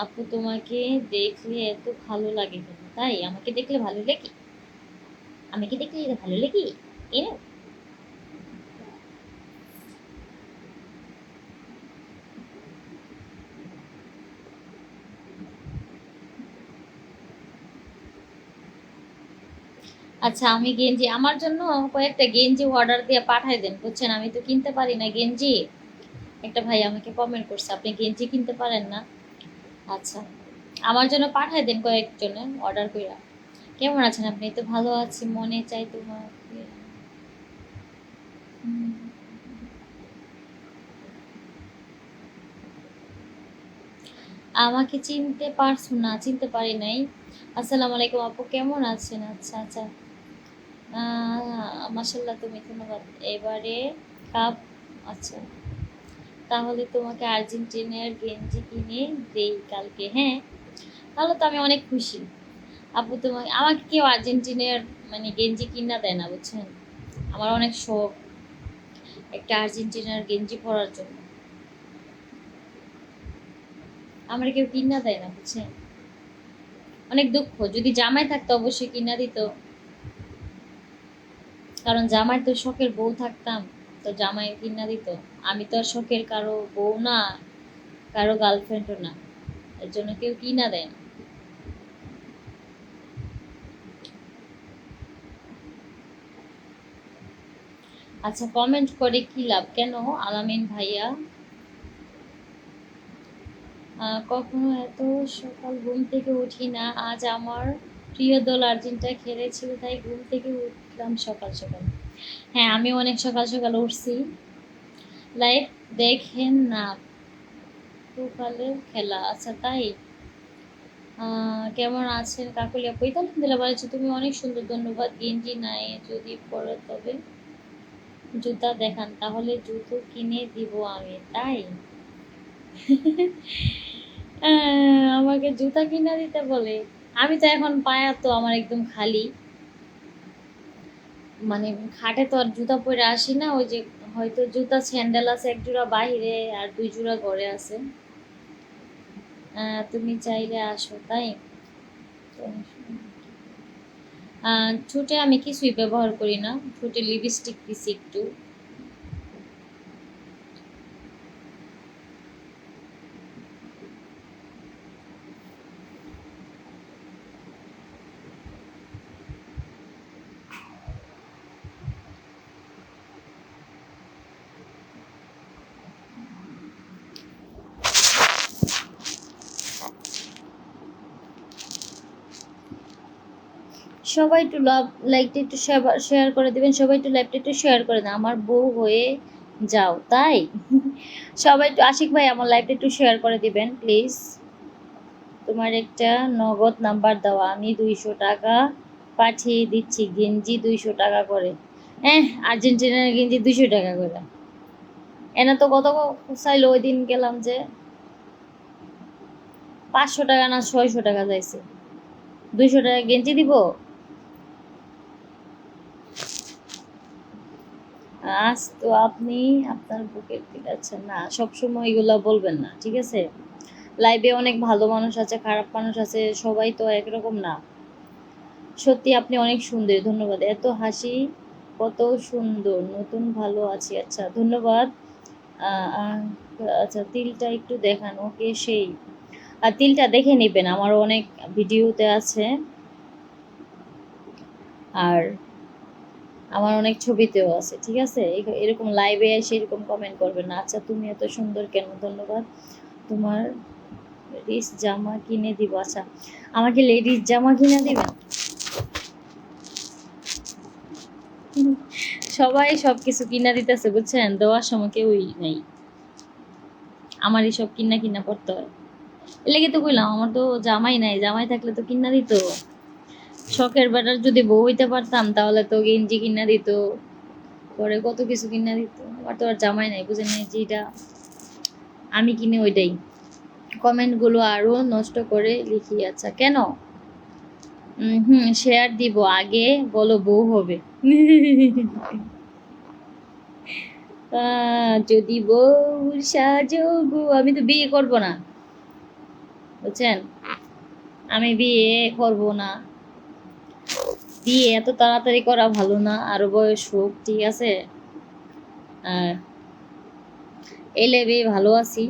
আপু তোমাকে দেখলে এত ভালো লাগে কেন? তাই আমাকে দেখলে ভালো লাগে? আমি কি দেখলে এটা ভালো লাগে? এ নাও। আচ্ছা আমি গেঞ্জি, আমার জন্য কয়েকটা গেঞ্জি অর্ডার দিয়ে পাঠাই দেন, বুঝছেন? আমি তো কিনতে পারি না গেঞ্জি। একটা ভাই আমাকে কমেন্ট করছে আপনি গেঞ্জি কিনতে পারেন না। আচ্ছা আমার জন্য পাঠাই দেন কয়েকজনে অর্ডার কইরা। কেমন আছেন আপনি? তো ভালো আছি, মনে চাই তোমাকে। হুম। আমাকে চিনতে পারছো না? চিনতে পারি নাই। আসসালামু আলাইকুম আপু, কেমন আছেন? আচ্ছা আচ্ছা, মাশাল্লাহ, তুমি, ধন্যবাদ। এবারে কাপ। আচ্ছা তাহলে তোমাকে আর্জেন্টিনার গেঞ্জি কিনে দেই কালকে, হ্যাঁ? তাহলে তো আমি অনেক খুশি। আপু তোমাকে, আমাকে কেউ আর্জেন্টিনার মানে গেঞ্জি কিনা দেয় না, বুঝছেন? আমার অনেক শখ একটা আর্জেন্টিনার গেঞ্জি পরার জন্য, আমার কেউ কিনা দেয় না, বুঝছেন? অনেক দুঃখ, যদি জামাই থাকতো অবশ্যই কিনা দিত, কারণ জামাই তো শখের বউ থাকতাম, তো জামাই কিনা দিত। আমি তো আর শখের কারো বউ না, কারো গার্লফ্রেন্ডও না, এর জন্য কেউ কিনা দেয় না। আচ্ছা কমেন্ট করে কি লাভ? কেন আলামিন ভাইয়া? কখনো এত সকাল ঘুম থেকে উঠি না, আজ আমার প্রিয় দল আর্জেন্টিনা খেলেছিল তাই ঘুম থেকে উঠলাম সকাল সকাল। হ্যাঁ আমি অনেক সকাল সকাল উঠছি। লাইভ দেখেন না সকালের খেলা? আচ্ছা তাই। কেমন আছেন কাকুলি আপু? এই তো আলহামদুলিল্লাহ ভালো আছি। তুমি অনেক সুন্দর, ধন্যবাদ। গেঞ্জি নাই, যদি পরো তবে জুতা দেখান, তাহলে জুতো কিনে দিব আমি, তাই? আমাকে জুতা কিনে দিতে বলে? আমি তো এখন পায়া তো আমার একদম খালি, মানে খাটে তো আর জুতা পরে আসি না, ওই যে হয়তো জুতা স্যান্ডেল আছে এক জোড়া বাইরে আর 2 জোড়া ঘরে আছে। তুমি চাইলে আসো, তাই? ঠোঁটে আমি কিছুই ব্যবহার করি না, ঠোঁটে লিপস্টিক দিছি একটু। সবাই একটু লাইকটা একটু শেয়ার করে দিবেন, সবাই একটু লাইভটা একটু শেয়ার করে দেন, আমার বউ হয়ে যাও, তাই? সবাই একটু, আশিক ভাই আমার লাইভটা একটু শেয়ার করে দিবেন প্লিজ। তোমার একটা নগদ নাম্বার দাও, আমি 200 টাকা পাঠিয়ে দিচ্ছি, গেঞ্জি 200 টাকা করে। আর্জেন্টিনার গেঞ্জি 200 টাকা করে? এনে তো কত চাইলো, ওই দিন গেলাম যে 500 টাকা না 600 টাকা যাইছে, 200 টাকা গেঞ্জি দিব? আজ তো আপনি আপনার বুকের বিলাচ্ছেন না, সবসময় এগুলা বলবেন না, ঠিক আছে? লাইভে অনেক ভালো মানুষ আছে, খারাপ মানুষ আছে, সবাই তো একরকম না। সত্যি আপনি অনেক সুন্দর, ধন্যবাদ। এত হাসি, কত সুন্দর, নতুন ভালো আছি। আচ্ছা ধন্যবাদ। আহ, আহ, আচ্ছা তিলটা একটু দেখান। ওকে সেই, আর তিলটা দেখে নেবেন, আমার অনেক ভিডিওতে আছে আর আমার অনেক ছবিতেও আছে, ঠিক আছে? এরকম লাইভে এসে এরকম কমেন্ট করবেন না। আচ্ছা তুমি এত সুন্দর কেন, ধন্যবাদ। তোমার লেডিস জামা কিনে দিব। আচ্ছা আমাকে লেডিস জামা কিনে দিবেন? সবাই সব কিছু কিনা দিতেছে বুঝছেন, দেওয়ার সময় কেউই নেই, আমারই সব কিনা কিনা করতে হয়। এর লেগে তো কইলাম, আমার তো জামাই নাই, জামাই থাকলে তো কিনা দিত। শখের বেটার যদি বউ হইতে পারতাম তাহলে তো গেঞ্জি কিনা দিত, পরে কত কিছু কিনা দিত। আমার তো আর জামাই নাই, বুঝেন নাই, যেটা আমি কিনে ওইটাই। কমেন্ট গুলো আরো নষ্ট করে লিখি। আচ্ছা কেন? শেয়ার দিব, আগে বলো বউ হবে। যদি বউ সাজো গো, আমি তো বিয়ে করব না বুঝছেন, আমি বিয়ে করব না। বিয়ে এত তাড়াতাড়ি করা ভালো না, আরো বয়স হোক, ঠিক আছে? এই লেবে ভালো আছি,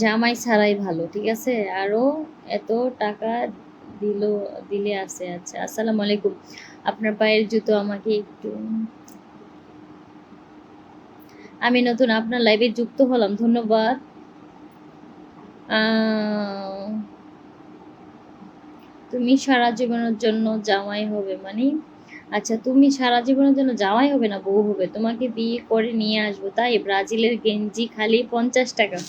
জামাই ছাড়াই ভালো, ঠিক আছে? আরো এত টাকা দিল, দিলে আছে। আচ্ছা আসসালামু আলাইকুম। আপনার পায়ের জুতো আমাকে একটু, আমি নতুন আপনার লাইভে যুক্ত হলাম, ধন্যবাদ। আহ, তুমি সারা জীবনের জন্য জামাই হবে মানে? আচ্ছা তুমি সারা জীবনের জন্য জামাই হবে না বউ হবে, তোমাকে বিয়ে করে নিয়ে আসবো তাই? ব্রাজিলের গেঞ্জি খালি 50 টাকা।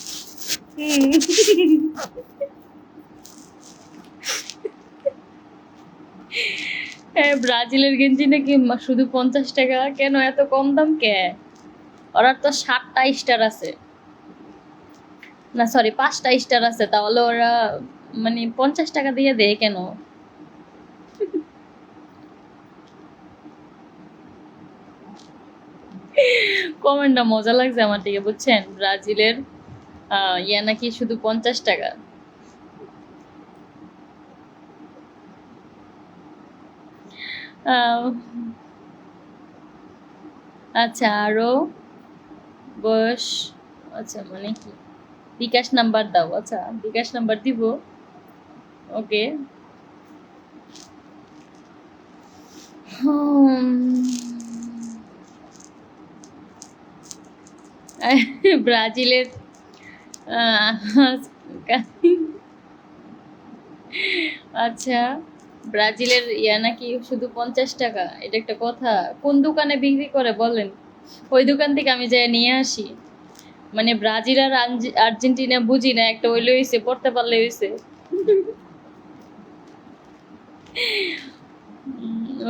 হ্যাঁ ব্রাজিলের গেঞ্জি নাকি শুধু 50 টাকা? কেন এত কম দাম কে? ওরা তো 7টা স্টার আছে, না সরি 5টা স্টার আছে, তাহলে ওরা মানে 50 টাকা দিয়ে দেয় কেন? কমেন্টটা মজা লাগছে আমার থেকে বুঝছেন, ব্রাজিলের ইয়া নাকি শুধু 50 টাকা। আহ, আচ্ছা আরো বয়স, আচ্ছা মানে কি, বিকাশ নাম্বার দাও। আচ্ছা বিকাশ নাম্বার দিব, ওকে। ব্রাজিলের আহ, আচ্ছা ব্রাজিলের ইয়া নাকি শুধু 50 টাকা, এটা একটা কথা? কোন দোকানে বিক্রি করে বলেন, ওই দোকান থেকে আমি যাই নিয়ে আসি। মানে ব্রাজিল আর আর্জেন্টিনা বুঝি না, একটা ওইলে হইছে, পড়তে পারলে হইছে।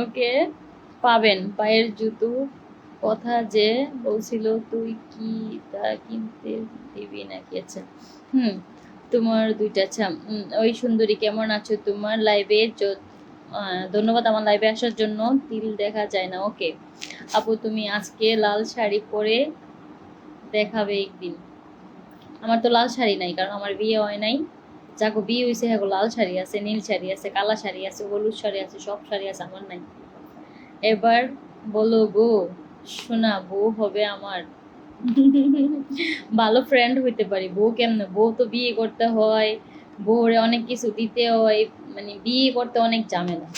ওকে পাবেন পায়ের জুতো, কথা যে বলছিল তুই কি তা কিনতে দিবি নাকি? আচ্ছা হুম, তোমার দুইটা। আচ্ছা ওই সুন্দরী কেমন আছো, তোমার লাইভে ধন্যবাদ আমার লাইভে আসার জন্য। তিল দেখা যায় না, ওকে আপু তুমি আজকে লাল শাড়ি পরে দেখাবে একদিন। আমার তো লাল শাড়ি নাই, কারণ আমার বিয়ে হয় নাই। যাকে বিয়ে হয়েছে হ্যাঁ লাল শাড়ি আছে, নীল শাড়ি আছে, কালা শাড়ি আছে, হলুদ শাড়ি আছে, সব শাড়ি আছে, আমার নাই। এবার বলো গো শোনা, বউ হবে আমার? ভালো ফ্রেন্ড হইতে পারি, বউ কেমনে? বউ তো বিয়ে করতে হয়, বউরে অনেক কিছু দিতে হয়, মানে বিয়ে করতে অনেক ঝামেলা।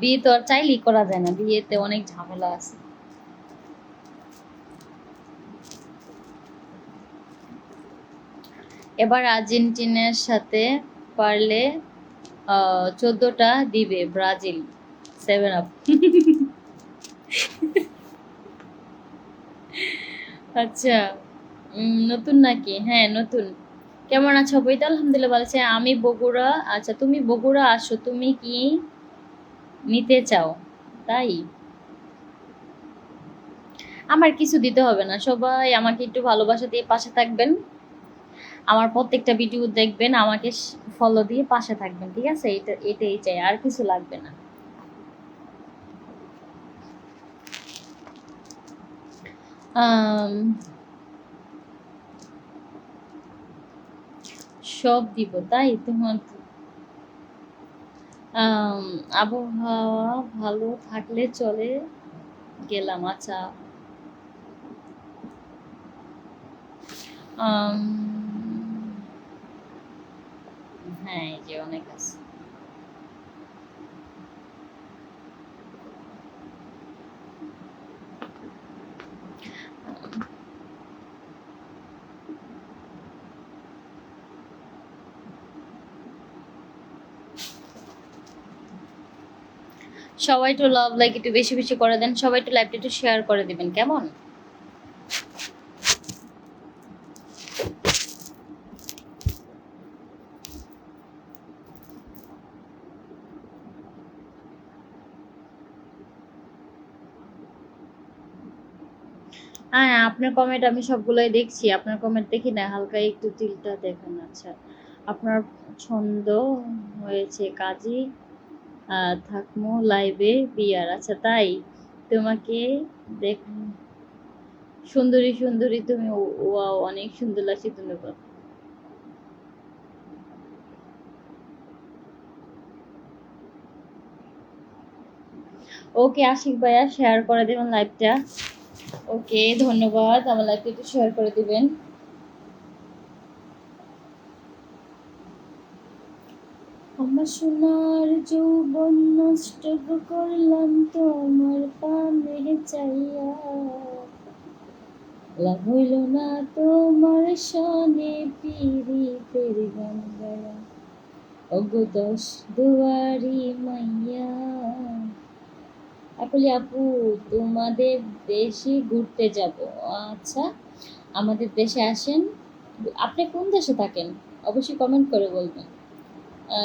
বিয়ে তো আর চাইলেই করা যায় না, বিয়েতে অনেক ঝামেলা আছে। এবার আর্জেন্টিনার সাথে পারলে 14টা দিবে ব্রাজিল। 7 আপ। আচ্ছা নতুন নাকি? হ্যাঁ নতুন। কেমন আছো বইটা? আলহামদুলিল্লাহ ভালো আছে। আমি বগুড়া। আচ্ছা তুমি বগুড়া আসো, তুমি কি নিতে চাও? তাই আমার কিছু দিতে হবে না, সবাই আমাকে একটু ভালোবাসা দিয়ে পাশে থাকবেন, আমার প্রত্যেকটা ভিডিও দেখবেন, আমাকে ফলো দিয়ে পাশে থাকবেন, ঠিক আছে? এটাই চাই, আর কিছু লাগবে না। আম, সব দিব তাই তোমার। আম, আবহাওয়া ভালো থাকলে চলে গেলাম। আচ্ছা। আম, হ্যাঁ, এই যে অনেক আছে। সবাই একটু লাভ লাইক একটু বেশি বেশি করে দেন, সবাই একটু লাইভটা একটু শেয়ার করে দিবেন, কেমন? হ্যাঁ, আপনার কমেন্ট আমি সবগুলোই দেখছি, আপনার কমেন্ট দেখি না, হালকা একটু তিলটা দেখুন। আচ্ছা, আপনার ছন্দ হয়েছে কাজী থাকমো লাইভে বিয়ার। আচ্ছা তাই, তোমাকে দেখ সুন্দরী সুন্দরী তুমি, ওয়াও অনেক সুন্দর লাগছে, ধন্যবাদ। ওকে আশিক ভাইয়া শেয়ার করে দেবেন লাইভটা। ওকে ধন্যবাদ, আমার লাইভটা একটু শেয়ার করে দিবেন। আমার সোনার যৌবন নষ্ট করলাম তোমার পানে চাইয়া, লাভ হইল না তোমার সনে পীড়িতের গান গায়া, ওগো দশ দুয়ারি মাইয়া। আসলে আপু, তোমাদের দেশে ঘুরতে যাব। আচ্ছা, আমাদের দেশে আসেন। আপনি কোন দেশে থাকেন অবশ্যই কমেন্ট করে বলবেন।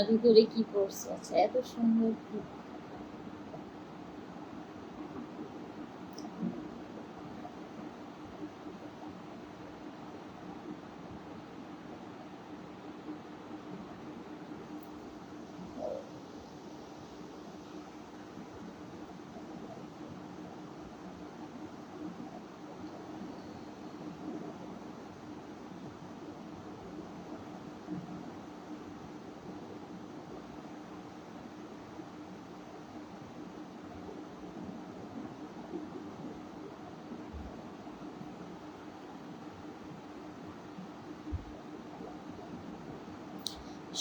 ভিতরে কি পড়ছে? আচ্ছা, এত সুন্দর।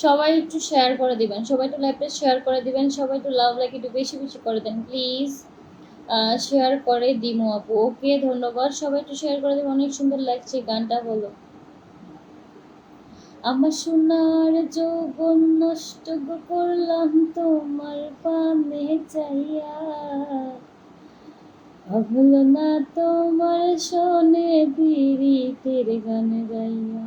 সবাই একটু শেয়ার করে দিবেন, সবাই একটু লাইভটা শেয়ার করে দিবেন, সবাই একটু লাভ লাইক একটু বেশি বেশি করে দেন প্লিজ। শেয়ার করে দিমু আপু। ওকে ধন্যবাদ, সবাই একটু শেয়ার করে দেবেন, অনেক সুন্দর লাগছে গানটা। বলো, আমার সোনার যৌবন নষ্ট করলাম তোমার পানে চাইয়া, হল না তোমার শোনে পীড়িতের গান গাইয়া।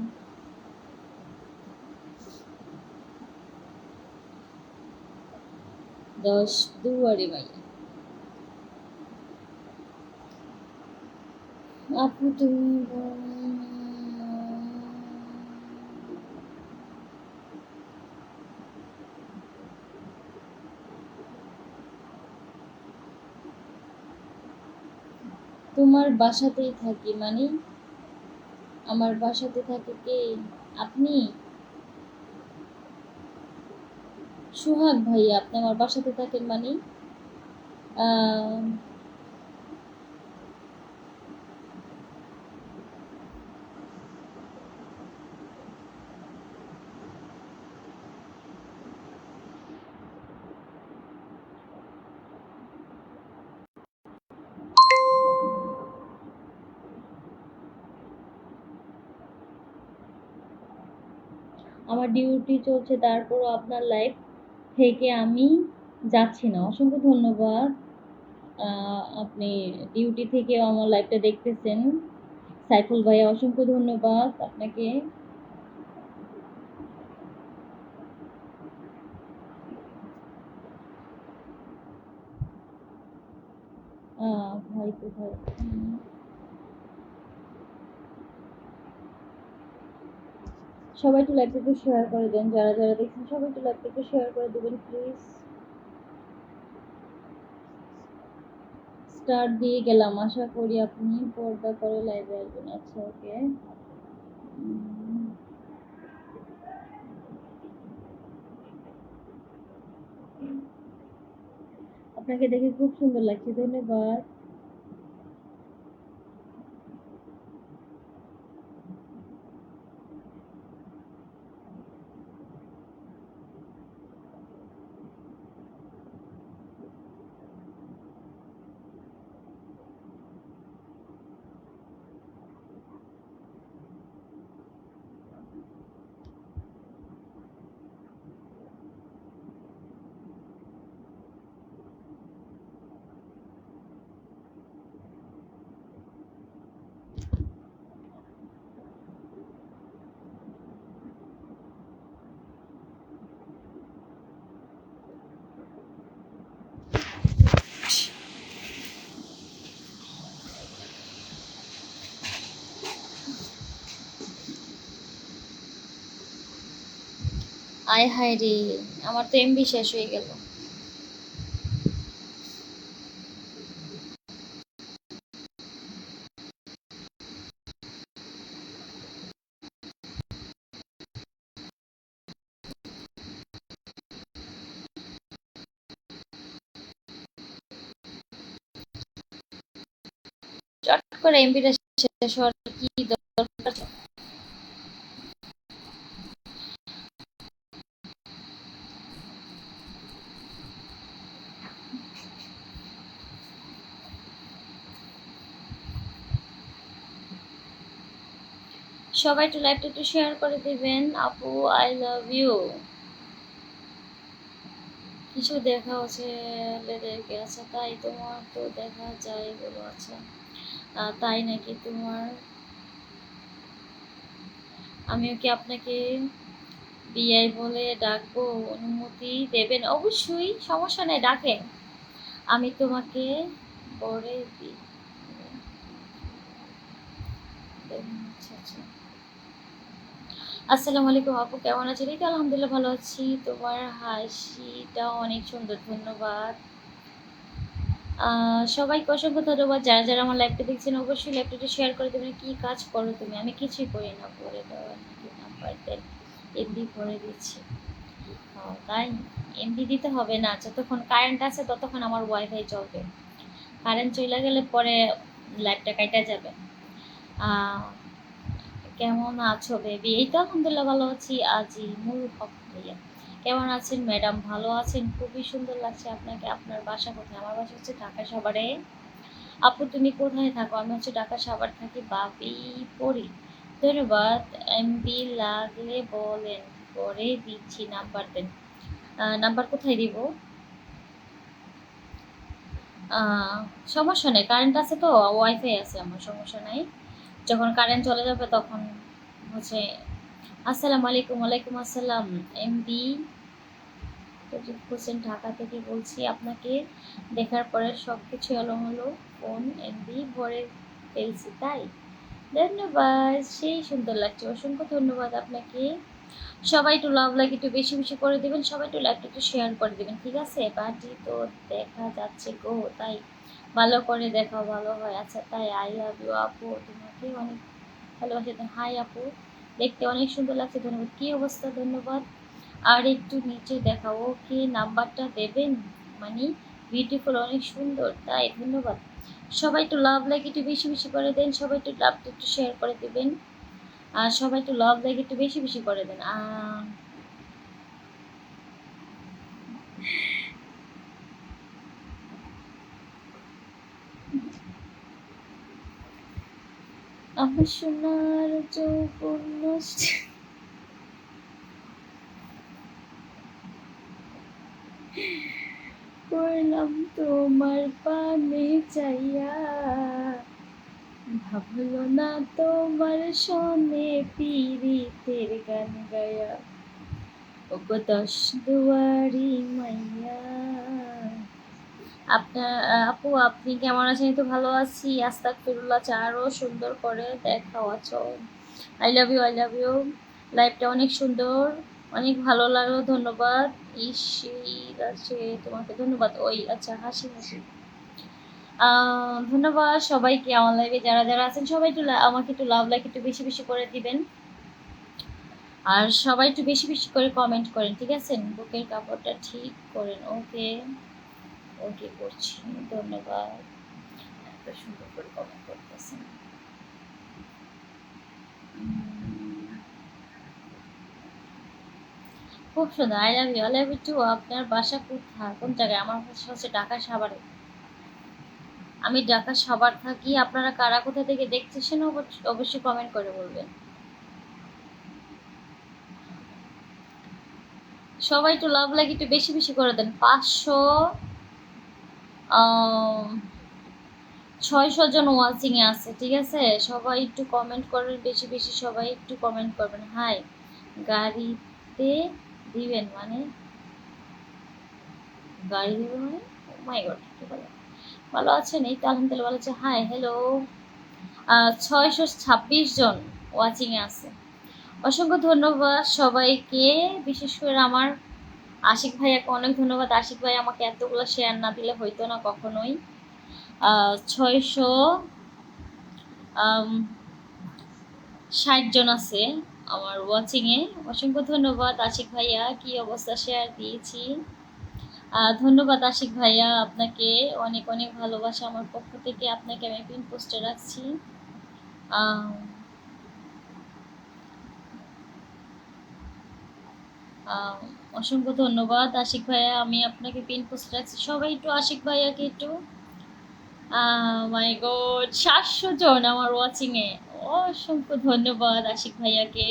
দশ দুয়ারি মাইয়া। আপু তুমি তোমার বাসাতেই থাকি মানে? আমার বাসাতে থাকে কে? আপনি? সোহাগ ভাইয়া, আপনি আমার বাসাতে থাকেন মানে? আহ, আমার ডিউটি চলছে, তারপরও আপনার লাইফ থেকে আমি যাচ্ছি না। অসংখ্য ধন্যবাদ। আপনি ডিউটি থেকে আমার লাইভটা দেখতেছেন। সাইফুল ভাইয়া অসংখ্য ধন্যবাদ আপনাকে। ভাই কোথায়? সবাই একটু লাইভটা একটু শেয়ার করে দেন, যারা যারা দেখছেন সবাই একটু লাইভটা একটু শেয়ার করে দেবেন প্লিজ। স্টার্ট দিয়ে গেলাম, আশা করি আপনি পর্দা করে লাইভে আসবেন। আচ্ছা ওকে। আপনাকে দেখে খুব সুন্দর লাগছে, ধন্যবাদ। আয় হায় রে, আমার তো এমবি শেষ হয়ে গেল। চট করে এমবিটা শেষ হওয়ার কি দরকার? সবাই একটু লাইভটা একটু শেয়ার করে দিবেন। আপু আই লাভ ইউ। কিছু দেখা হচ্ছে লেদেরকে। আচ্ছা তাই, তোমার তো দেখা যায় বলো। আচ্ছা তাই নাকি তোমার? আমিও কি আপনাকে বিআই বলে ডাকবো? অনুমতি দেবেন? অবশ্যই, সমস্যা নেই, ডাকেন। আমি তোমাকে পরে দিই। আচ্ছা আচ্ছা। আসসালামু আলাইকুম আপু, কেমন আছেন? এই তো আলহামদুলিল্লাহ ভালো আছি। তোমার হাসিটা অনেক সুন্দর, ধন্যবাদ। সবাইকে অসংখ্য ধন্যবাদ। যারা যারা আমার লাইভটা দেখছেন অবশ্যই লাইভটা শেয়ার করে দেবেন। কি কাজ করো তুমি? আমি কিছুই করি না, করে দেওয়া নাকি নাম্বার দেন, এমবি করে দিচ্ছি। তাই এমবি দিতে হবে না, যতক্ষণ কারেন্ট আছে ততক্ষণ আমার ওয়াইফাই চলবে। কারেন্ট চলে গেলে পরে লাইভটা কাটা যাবে। কেমন আছো বেবি? এই তো আলহামদুলিল্লাহ ভালো আছি। আজি মূল হক ভাইয়া, কেমন আছেন ম্যাডাম? ভালো আছেন? খুবই সুন্দর লাগছে আপনাকে। আপনার বাসা কোথায়? আমার বাসা হচ্ছে ঢাকা সাভারে। আপু তুমি কোথায় থাকো? আমি হচ্ছে ঢাকা সাভার থাকি, বাপি পড়ি। ধন্যবাদ। এমবি লাগলে বলেন, পরে দিচ্ছি। নাম্বার দেন। নাম্বার কোথায় দিব? সমস্যা নেই, কারেন্ট আছে তো, ওয়াইফাই আছে আমার, সমস্যা নাই। যখন কারেন্ট চলে যাবে তখন হচ্ছে। আসসালামু আলাইকুম। ওয়ালাইকুম আসসালাম। এমবি হোসেন, ঢাকা থেকে বলছি। আপনাকে দেখার পরে সব কিছু এলোমেলো, ফোন এমবি ভরে ফেলছি তাই। ধন্যবাদ, সেই সুন্দর লাগছে, অসংখ্য ধন্যবাদ আপনাকে। সবাই একটু লাভ লাইক একটু বেশি বেশি করে দেবেন, সবাই একটু লাইকটা একটু শেয়ার করে দেবেন, ঠিক আছে? বাটি তো দেখা যাচ্ছে গো, তাই ভালো করে দেখাও, ভালো হয়। আচ্ছা তাই, আই লাভ ইউ আপু, তোমাকে অনেক ভালোবাসি। হাই আপু, দেখতে অনেক সুন্দর লাগছে, ধন্যবাদ। কি অবস্থা? ধন্যবাদ। আর একটু নিচে দেখাও, ওকে নাম্বারটা দেবেন? মানে বিউটিফুল, অনেক সুন্দর, তাই ধন্যবাদ। সবাই একটু লাভ লাইক একটু বেশি বেশি করে দেন, সবাই একটু লাভটা একটু শেয়ার করে দেবেন। আর সবাই একটু লাভ লাইক একটু বেশি বেশি করে দেন। আমার সোনার যৌবন নষ্ট করলাম তোমার পানে চাইয়া, ভাবলো না তোমার সনে পীড়িতের গান গায়া, ওগো দশ দুয়ারি মাইয়া। আপনার আপু আপনি কেমন আছেন? তো ভালো আছি, আস্তাগফিরুল্লাহ। আরো সুন্দর করে দেখাও। আচ্ছা, I love you, I love you. লাইফটা অনেক সুন্দর, অনেক ভালো লাগলো, ধন্যবাদ। ইসির আছে তোমাকে, ধন্যবাদ। ওই আচ্ছা, হাসি হাসি। ধন্যবাদ সবাইকে আমার লাইভে যারা যারা আছেন সবাই একটু আমাকে একটু লাভ লাইক একটু বেশি বেশি করে দিবেন, আর সবাই একটু বেশি বেশি করে কমেন্ট করেন, ঠিক আছে? বুকের কাপড়টা ঠিক করেন। ওকে ওকে করছি, ধন্যবাদ। এত সুন্দর করে কমেন্ট করতেছেন। খুব সুন্দর, I love you, I love you too. আপনার বাসা কোথায়, কোন জায়গায়? আমার বাসা হচ্ছে ঢাকা সাভারে। আমি ঢাকা সাভার থাকি। আপনারা কারা কোথা থেকে দেখতেছেন অবশ্যই কমেন্ট করে বলবেন। সবাই একটু লাভ লাইক একটু বেশি বেশি করে দেন। 600 জন ওয়াচিং এ আছে, ঠিক আছে? সবাই একটু কমেন্ট করবেন বেশি বেশি, সবাই একটু কমেন্ট করবেন। হাই, গাড়িতে দিবেন মানে? গাড়ি দিবেন মানে? মাই গড, কি বলে? ভালো আছেন? এই তো আলহামদুলিল্লাহ ভালো আছে। Hi, hello. 626 জন ওয়াচিং এ আছে। অসংখ্য ধন্যবাদ সবাইকে, বিশেষ করে আমার আশিক ভাইয়াকে অনেক ধন্যবাদ। আশিক ভাই আমাকে এতগুলো শেয়ার না দিলে হইতো না কখনোই। 660 জন আছে আমার ওয়াচিং এ। অসংখ্য ধন্যবাদ আশিক ভাইয়া, কি অবস্থা শেয়ার দিয়েছি। ধন্যবাদ আশিক ভাইয়া, আপনাকে অনেক অনেক ভালোবাসা আমার পক্ষ থেকে। আপনাকে আমি পিন পোস্টে রাখছি। অসংখ্য ধন্যবাদ আশিক ভাইয়া, আমি আপনাকে পিন পোস্ট রাখছি। সবাই একটু আশিক ভাইয়াকে একটু, মাই গড 700 জন আমার ওয়াচিং এ। অসংখ্য ধন্যবাদ আশিক ভাইয়াকে।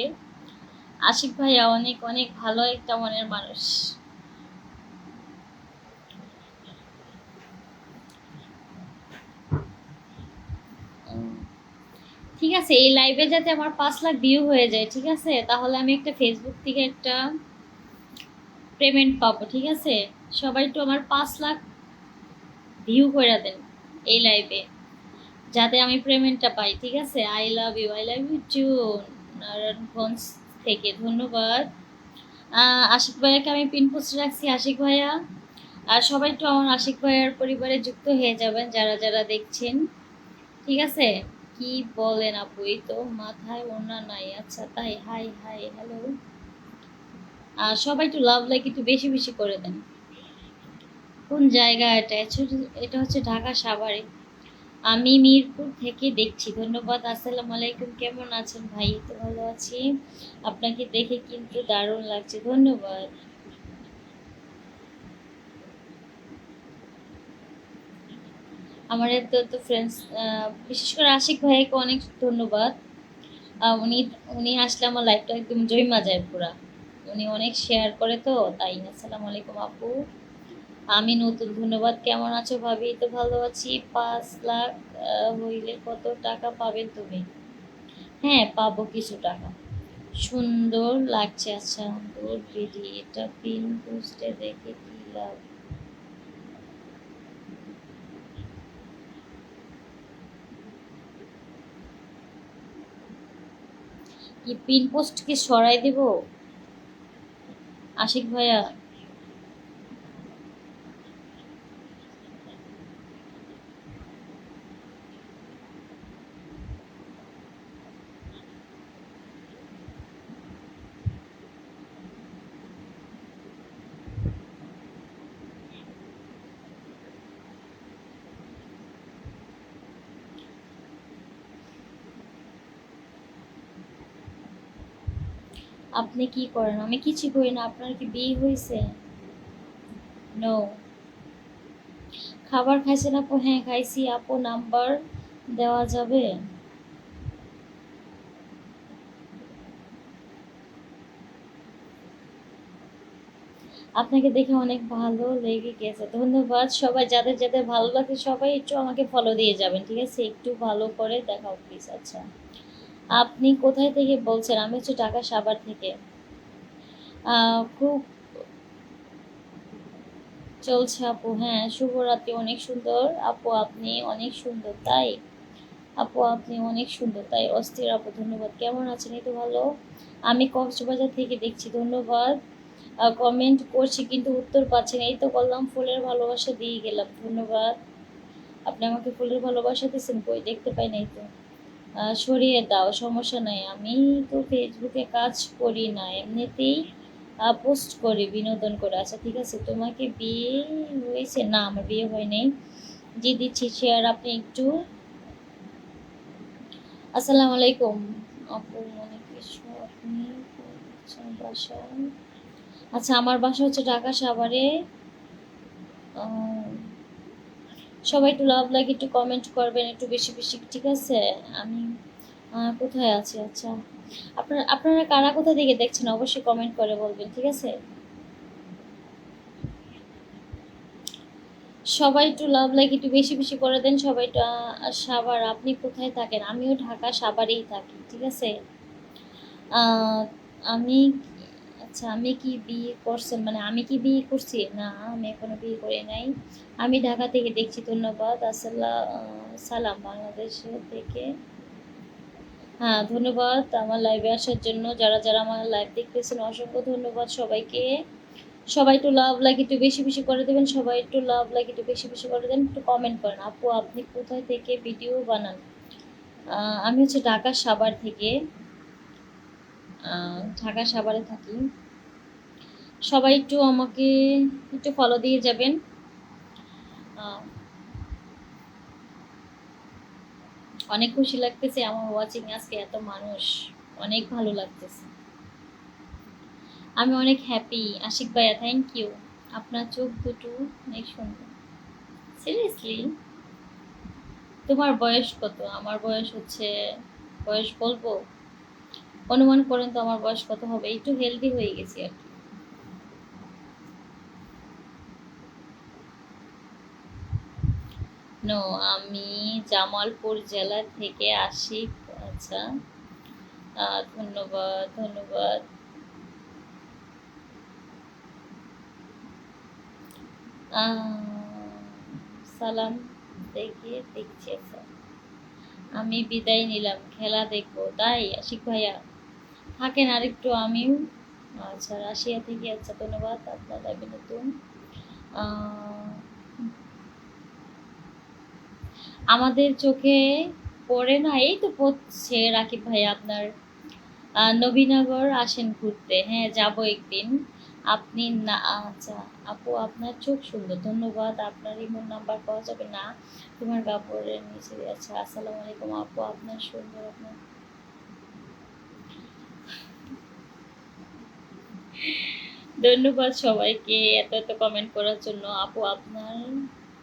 আশিক ভাইয়া অনেক অনেক ভালো একটা মনের মানুষ। ঠিক আছে, এই লাইভে যাতে আমার 5 লাখ ভিউ হয়ে যায়, ঠিক আছে? তাহলে আমি একটা ফেসবুক থেকে একটা পেমেন্ট পাবো, ঠিক আছে? সবাই একটু আমার 5 লাখ ভিউ করে দেন এই লাইভে, যাতে আমি পেমেন্টটা পাই, ঠিক আছে? I love you, I love you too. Narayanganj থেকে ধন্যবাদ। আশিক ভাইয়াকে আমি পিন পোস্টে রাখছি। আশিক ভাইয়া, আর সবাই একটু আমার আশিক ভাইয়ার পরিবারে যুক্ত হয়ে যাবেন যারা যারা দেখছেন, ঠিক আছে? কি বলেন আপু, এই তো মাথায় ওড়না নাই। আচ্ছা তাই, হাই হাই হ্যালো। আর সবাই একটু লাভ লাইক একটু বেশি বেশি করে দেন। কোন জায়গা এটা? এটা হচ্ছে ঢাকা সাভারে। আমি মিরপুর থেকে দেখছি। ধন্যবাদ। আসসালামু আলাইকুম, কেমন আছেন ভাই? তো ভালো আছি, আপনাকে দেখে কিন্তু দারুণ লাগছে। ধন্যবাদ। আমার এত তো ফ্রেন্ডস, বিশেষ করে আশিক ভাইকে অনেক ধন্যবাদ। উনি উনি আসলে আমার লাইফটা একদম জয়মা যায় পুরা। উনি অনেক শেয়ার করে তো তাই। আসসালামু আলাইকুম আপু, আমি নতুন। ধন্যবাদ। কেমন আছো ভাবি? তো ভালো আছি। 5 লাখ হইলে কত টাকা পাবেন তুমি? হ্যাঁ, পাবো কিছু টাকা। সুন্দর লাগছে। আচ্ছা তোর দিদি, এটা পিন পোস্টে রেখে কি লাভ? কি পিন পোস্ট কি সরাই দিব আশিক ভাইয়া? আপনি কি করেন? আমি কিছু করি না। আপনার কি বিয়ে হয়েছে? নো। খাবার খাইছেন আপু? হ্যাঁ খাইছি আপু, নাম্বার দেওয়া যাবে? আপনাকে দেখে অনেক ভালো লেগে গেছে। ধন্যবাদ। সবাই যাদের যাদের ভালো লাগে সবাই একটু আমাকে ফলো দিয়ে যাবেন, ঠিক আছে? একটু ভালো করে দেখাও প্লিজ। আচ্ছা, আপনি কোথায় থেকে বলছেন? আমি হচ্ছে ঢাকা সাভার থেকে। খুব চলছে আপু। হ্যাঁ, শুভরাত্রি। অনেক সুন্দর আপু, আপনি অনেক সুন্দর তাই। আপু আপনি অনেক সুন্দর তাই। অস্থির আপু, ধন্যবাদ। কেমন আছেন? এই তো ভালো। আমি কক্সবাজার থেকে দেখছি। ধন্যবাদ। কমেন্ট করছি কিন্তু উত্তর পাচ্ছি না। এই তো করলাম, ফুলের ভালোবাসা দিয়ে গেলাম। ধন্যবাদ। আপনি আমাকে ফুলের ভালোবাসা দিচ্ছেন, কই দেখতে পাই নাই তো। সরিয়ে দাও, সমস্যা নাই। আমি তো ফেসবুকে কাজ করি না, এমনিতেই পোস্ট করি বিনোদন করে। আচ্ছা ঠিক আছে, তোমাকে বিয়ে হয়েছে? না, আমার বিয়ে হয় নাই। জি দিচ্ছি শেয়ার, আপনি একটু। আসসালামু আলাইকুম আপু, মনে কিছু আপনি আচ্ছা বাসা, আচ্ছা আমার বাসা হচ্ছে ঢাকা সাভারে। আহ, সবাই একটু লাভ লাইক একটু কমেন্ট করবেন একটু বেশি বেশি, ঠিক আছে? আমি কোথায় আছি? আচ্ছা, আপনারা কারা কোথা থেকে দেখছেন অবশ্যই কমেন্ট করে বলবেন, ঠিক আছে? সবাই একটু লাভ লাইক একটু বেশি বেশি করে দেন সবাই। সাভার, আপনি কোথায় থাকেন? আমিও ঢাকা সাভারেই থাকি, ঠিক আছে। আহ, আমি, আচ্ছা আমি কি বিয়ে করছেন, মানে আমি কি বিয়ে করছি? না, আমি এখনো বিয়ে করি নাই। আমি ঢাকা থেকে দেখছি, ধন্যবাদ। সালাম বাংলাদেশ থেকে। হ্যাঁ ধন্যবাদ আমার লাইভে আসার জন্য, যারা যারা আমার লাইভ দেখতেছেন অসংখ্য ধন্যবাদ সবাইকে। সবাই একটু লাভ লাইক একটু বেশি বেশি করে দেবেন, সবাই একটু লাভ লাইক একটু বেশি বেশি করে দেন, একটু কমেন্ট করেন। আপু আপনি কোথায় থেকে ভিডিও বানান? আমি হচ্ছে ঢাকা সাভার থেকে, ঢাকা সাভারে থাকি। সবাই একটু আমাকে একটু ফলো দিয়ে যাবেন। আহ, অনেক খুশি লাগতেছে আমার ওয়াচিং আজকে এত মানুষ, অনেক ভালো লাগতেছে। আমি অনেক হ্যাপি আশিক ভাইয়া, থ্যাংক ইউ। আপনার চোখ দুটো অনেক সুন্দর। সিরিয়াসলি? তোমার বয়স কত? আমার বয়স হচ্ছে, বয়স বলবো? অনুমান করেন তো আমার বয়স কত হবে? একটু হেলদি হয়ে গেছি আর কি। নো, আমি জামালপুর জেলা থেকে আশিক। আচ্ছা, ধন্যবাদ ধন্যবাদ। আহ, সালাম দেখে দেখছি। আচ্ছা, আমি বিদায় নিলাম, খেলা দেখবো তাই আশিক ভাইয়া? থাকেন আরেকটু আমিও। আচ্ছা রাশিয়া থেকে, আচ্ছা ধন্যবাদ। আপনার লাইভে নতুন। আহ, আমাদের চোখে পড়ে না, এই তো পড়ছে রাকিব ভাই আপনার। নবীনগর আসেন ঘুরতে, হ্যাঁ যাব একদিন। আপনি না, আচ্ছা আপু আপনার চোখ সুন্দর, ধন্যবাদ। আপনার ইমোর নাম্বার পাওয়া যাবে না? তোমার কাপড়ের নিচে, আচ্ছা আসসালামু আলাইকুম আপু, আপনার সুন্দর, আপনার। ধন্যবাদ সবাইকে এত এত কমেন্ট করার জন্য। আপু আপনার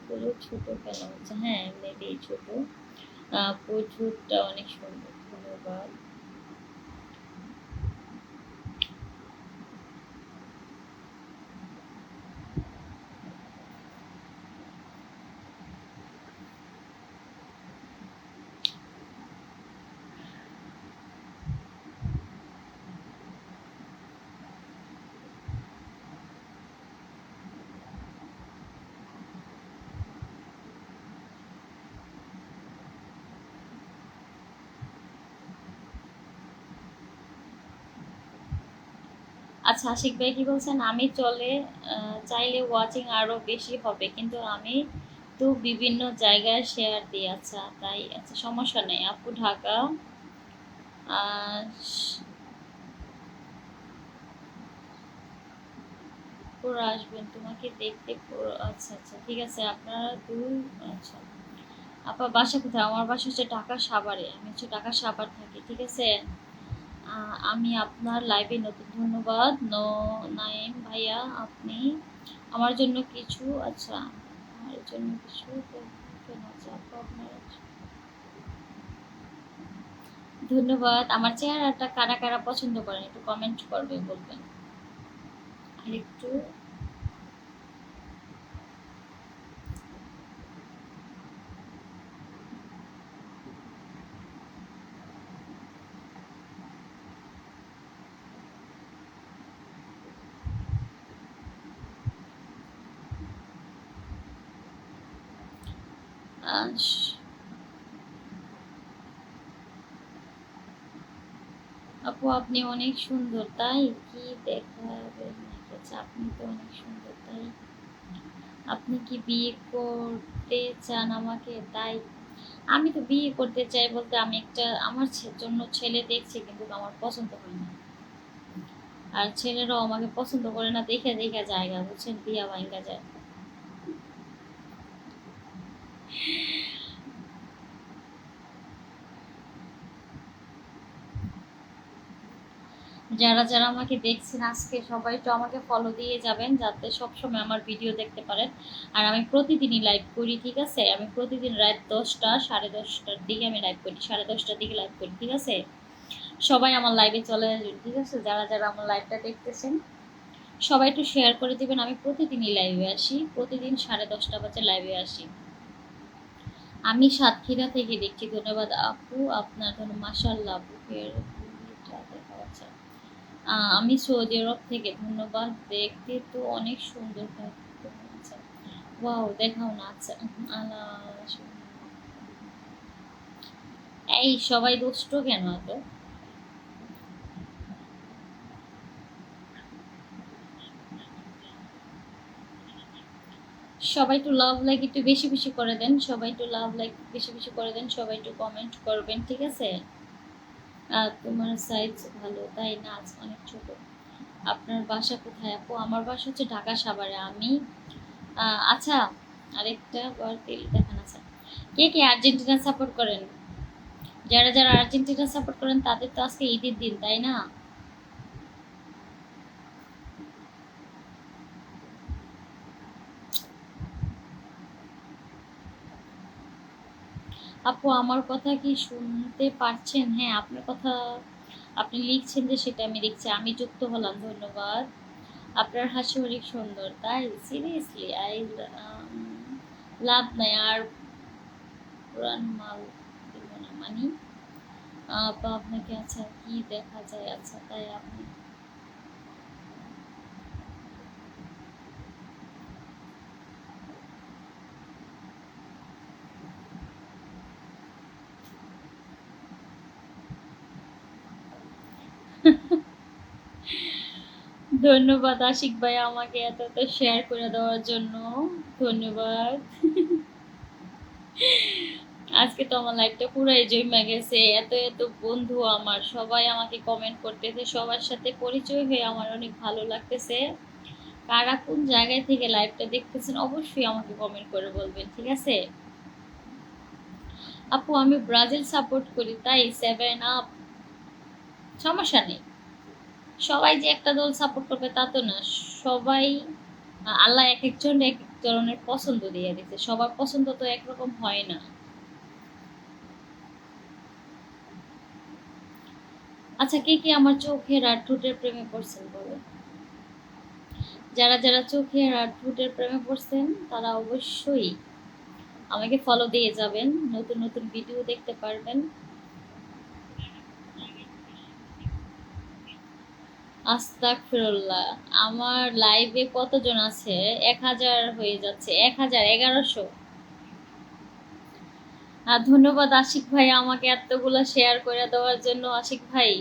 পুরো ছোট কেন হচ্ছে? হ্যাঁ এমনিতেই ছোট। আপু ঠোঁটটা অনেক সুন্দর, ধন্যবাদ। আচ্ছা আশিক ভাই কি বলছেন? আমি চলে চাইলে ওয়াচিং আরো বেশি হবে, কিন্তু আমি তো বিভিন্ন জায়গায় শেয়ার দিই। আচ্ছা তাই, আচ্ছা সমস্যা নেই আপু। ঢাকা আহ, পুরো আসবেন তোমাকে দেখতে পুরো, আচ্ছা আচ্ছা ঠিক আছে আপনারা দূর। আচ্ছা আপনার বাসা কোথায়? আমার বাসা হচ্ছে ঢাকা সাভারে, আমি হচ্ছে ঢাকা সাভার থাকি, ঠিক আছে। আমি আপনার লাইভে নতুন, ধন্যবাদ। নাইম ভাইয়া, আপনি আমার জন্য কিছু, আচ্ছা আমার জন্য কিছু কেন? আচ্ছা আপু আপনার, ধন্যবাদ। আমার চেহারাটা কারা কারা পছন্দ করেন একটু কমেন্ট করবে বলবেন আর একটু। আহ, আপু আপনি অনেক সুন্দর, তাই কি দেখাবেন নাকি? আচ্ছা আপনি তো অনেক সুন্দর তাই। আপনি কি বিয়ে করতে চান আমাকে? তাই আমি তো বিয়ে করতে চাই বলতে আমি একটা আমার জন্য ছেলে দেখছি, কিন্তু আমার পছন্দ হয় না। আর ছেলেরাও আমাকে পছন্দ করে না, দেখে দেখে জায়গা বুঝছেন, বিয়া ভাঙ্গা যায়। যারা যারা আমাকে দেখছেন আজকে সবাই তো আমাকে ফলো দিয়ে যাবেন, যাতে সবসময় আমার ভিডিও দেখতে পারেন। আর আমি প্রতিদিনই লাইভ করি, ঠিক আছে? আমি প্রতিদিন রাত 10টা 10:30টার দিকে আমি লাইভ করি, 10:30টার দিকে লাইভ করি, ঠিক আছে? সবাই আমার লাইভে চলে আসবেন, ঠিক আছে? যারা যারা আমার লাইভটা দেখতেছেন সবাই একটু শেয়ার করে দিবেন। আমি প্রতিদিনই লাইভে আসি, প্রতিদিন 10:30 বাজে লাইভে আসি। আমি সাতক্ষীরা থেকে দেখছি। ধন্যবাদ আপু, আপনার ধন্যবাদ। মাশাআল্লাহ আপু, দেখা যাচ্ছে। আমি সৌদি আরব থেকে। ধন্যবাদ, দেখতে তো অনেক সুন্দর। আচ্ছা, ওয়াও, দেখাও না। আচ্ছা, আল্লাহ। এই সবাই দুষ্ট কেন এত? সবাই একটু লাভ লাইক একটু বেশি বেশি করে দেন, সবাই একটু লাভ লাইক বেশি বেশি করে দেন, সবাই একটু কমেন্ট করবেন, ঠিক আছে? তোমার সাইজ ভালো তাই না? আজ অনেক ছোট। আপনার বাসা কোথায় আপু? আমার বাসা হচ্ছে ঢাকা সাভারে। আমি আচ্ছা, আরেকটা বার তেল দেখান। আছে কে কে আর্জেন্টিনা সাপোর্ট করেন? যারা যারা আর্জেন্টিনা সাপোর্ট করেন তাদের তো আজকে ঈদের দিন, তাই না? আপু আমার কথা কি শুনতে পারছেন? হ্যাঁ, আপনার কথা আপনি লিখছেন যে সেটা আমি দেখছি। আমি যুক্ত হলাম, ধন্যবাদ। আপনার হাসি অনেক সুন্দর। তাই সিরিয়াসলি আই লাভ নাই আর পুরান মাল দিব না মানে। আপা আপনাকে আচ্ছা কি দেখা যায়? আচ্ছা তাই আপনি ধন্যবাদ আশিক ভাই আমাকে এত এত শেয়ার করে দেওয়ার জন্য। ধন্যবাদ। আজকে তো আমার লাইফটা পুরাই জমে গেছে। এত এত বন্ধু আমার, সবাই আমাকে কমেন্ট করতেছে, সবার সাথে পরিচয় হয়ে আমার অনেক ভালো লাগতেছে। কারা কোন জায়গায় থেকে লাইভটা দেখতেছেন অবশ্যই আমাকে কমেন্ট করে বলবেন, ঠিক আছে? আপু আমি ব্রাজিল সাপোর্ট করি। তাই 7 আপ। সমস্যা নেই, সবাই যে একটা দল সাপোর্ট করবে তা তো না। সবাই আল্লাহ এক একজন এক এক ধরনের পছন্দ দিয়ে দিতে, সবার পছন্দ তো একরকম হয় না। আচ্ছা, কে কে আমার চোখের আর ঠোঁটের প্রেমে পড়ছেন বলো? যারা যারা চোখের আর ঠোঁটের প্রেমে পড়ছেন তারা অবশ্যই আমাকে ফলো দিয়ে যাবেন, নতুন নতুন ভিডিও দেখতে পারবেন। আস্তাগফিরুল্লাহ, আমার লাইভে কতজন আছে? 1000 হয়ে যাচ্ছে, 1100। আর ধন্যবাদ আশিক ভাই আমাকে এতগুলা শেয়ার করে দেওয়ার জন্য। আশিক ভাই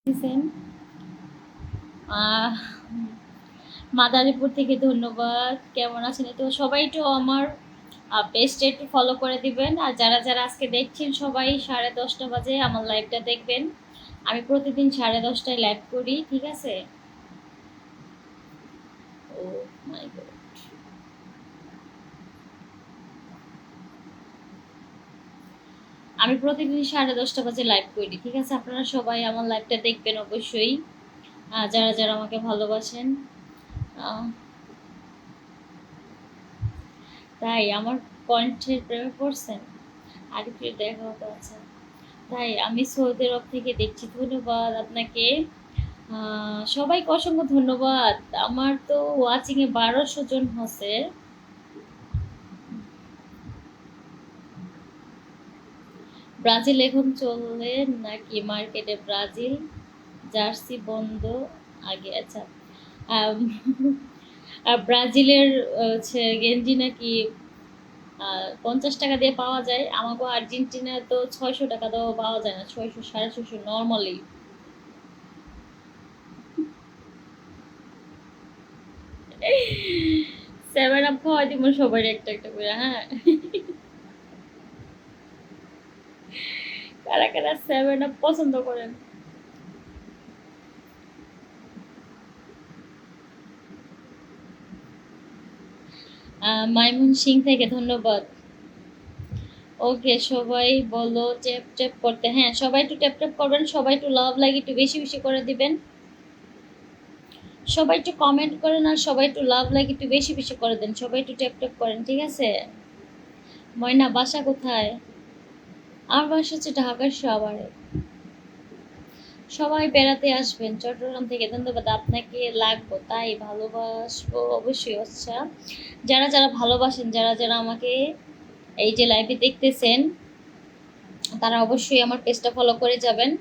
দিছেন। আহ মাদারীপুর থেকে ধন্যবাদ। কেমন আছেন? তো সবাই তো আমার পেজটা একটু ফলো করে দিবেন। আর যারা যারা আজকে দেখছেন সবাই 10:30 বাজে আমার লাইভটা দেখবেন। আমি প্রতিদিন 10:30টায় লাইভ করি, ঠিক আছে? ও মাই গড, আমি প্রতিদিন 10:30 বাজে লাইভ করি, ঠিক আছে? আপনারা সবাই আমার লাইভটা দেখবেন অবশ্যই। যারা যারা আমাকে ভালোবাসেন। আহ, তাই আমার কণ্ঠের প্রেমে পড়ছেন? আর একটু দেখা হতো। আচ্ছা, তাই আমি সৌদি আরব থেকে দেখছি। ধন্যবাদ আপনাকে। সবাইকে অসংখ্য ধন্যবাদ। আমার তো ওয়াচিং এ 1200 জন হচ্ছে। ব্রাজিল এখন চলে নাকি মার্কেটে? ব্রাজিল জার্সি বন্ধ আগে। আচ্ছা, আম, আর ব্রাজিলের হচ্ছে গেঞ্জি নাকি 50 টাকা দিয়ে পাওয়া যায়। আমাকে আর্জেন্টিনা তো 600 টাকা দিয়েও পাওয়া যায় না, 600 650 নর্মালি। সেভেন আপ খাওয়াই দিব সবাই একটা একটা করে, হ্যাঁ। কারা কারা সেভেন আপ পছন্দ করেন? মাইমুন সিং থেকে ধন্যবাদ। ওকে, সবাই বলো ট্যাপ ট্যাপ করতে। হ্যাঁ, সবাই একটু ট্যাপ ট্যাপ করবেন, সবাই একটু লাভ লাইক একটু বেশি বেশি করে দিবেন, সবাই একটু কমেন্ট করেন, আর সবাই একটু লাভ লাইক একটু বেশি বেশি করে দেন, সবাই একটু ট্যাপ ট্যাপ করেন, ঠিক আছে? ময়না বাসা কোথায়? আমার বাসা হচ্ছে ঢাকার সাভারে। সবাই বেড়াতে আসবেন চট্টগ্রাম থেকে। ধন্যবাদ, আপনাকে লাগবো তাই ভালোবাসবো অবশ্যই। আচ্ছা, যারা যারা ভালোবাসেন, যারা যারা আমাকে এই যে লাইভে দেখতেছেন, তারা অবশ্যই আমার পেজটা ফলো করে যাবেন।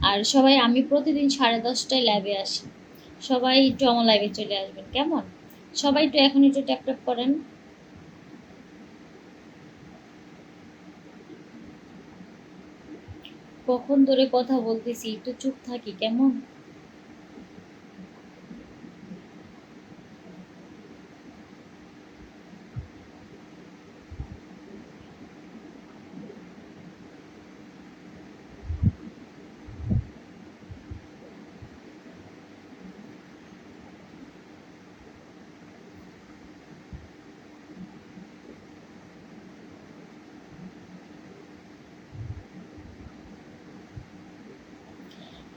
আর সবাই, আমি প্রতিদিন 10:30টায় লাইভে আসি, সবাই একটু আমার লাইভে চলে আসবেন, কেমন? সবাই একটু এখন একটু ট্যাপ ট্যাপ করেন। কখন ধরে কথা বলতেছি, একটু চুপ থাকি কেমন?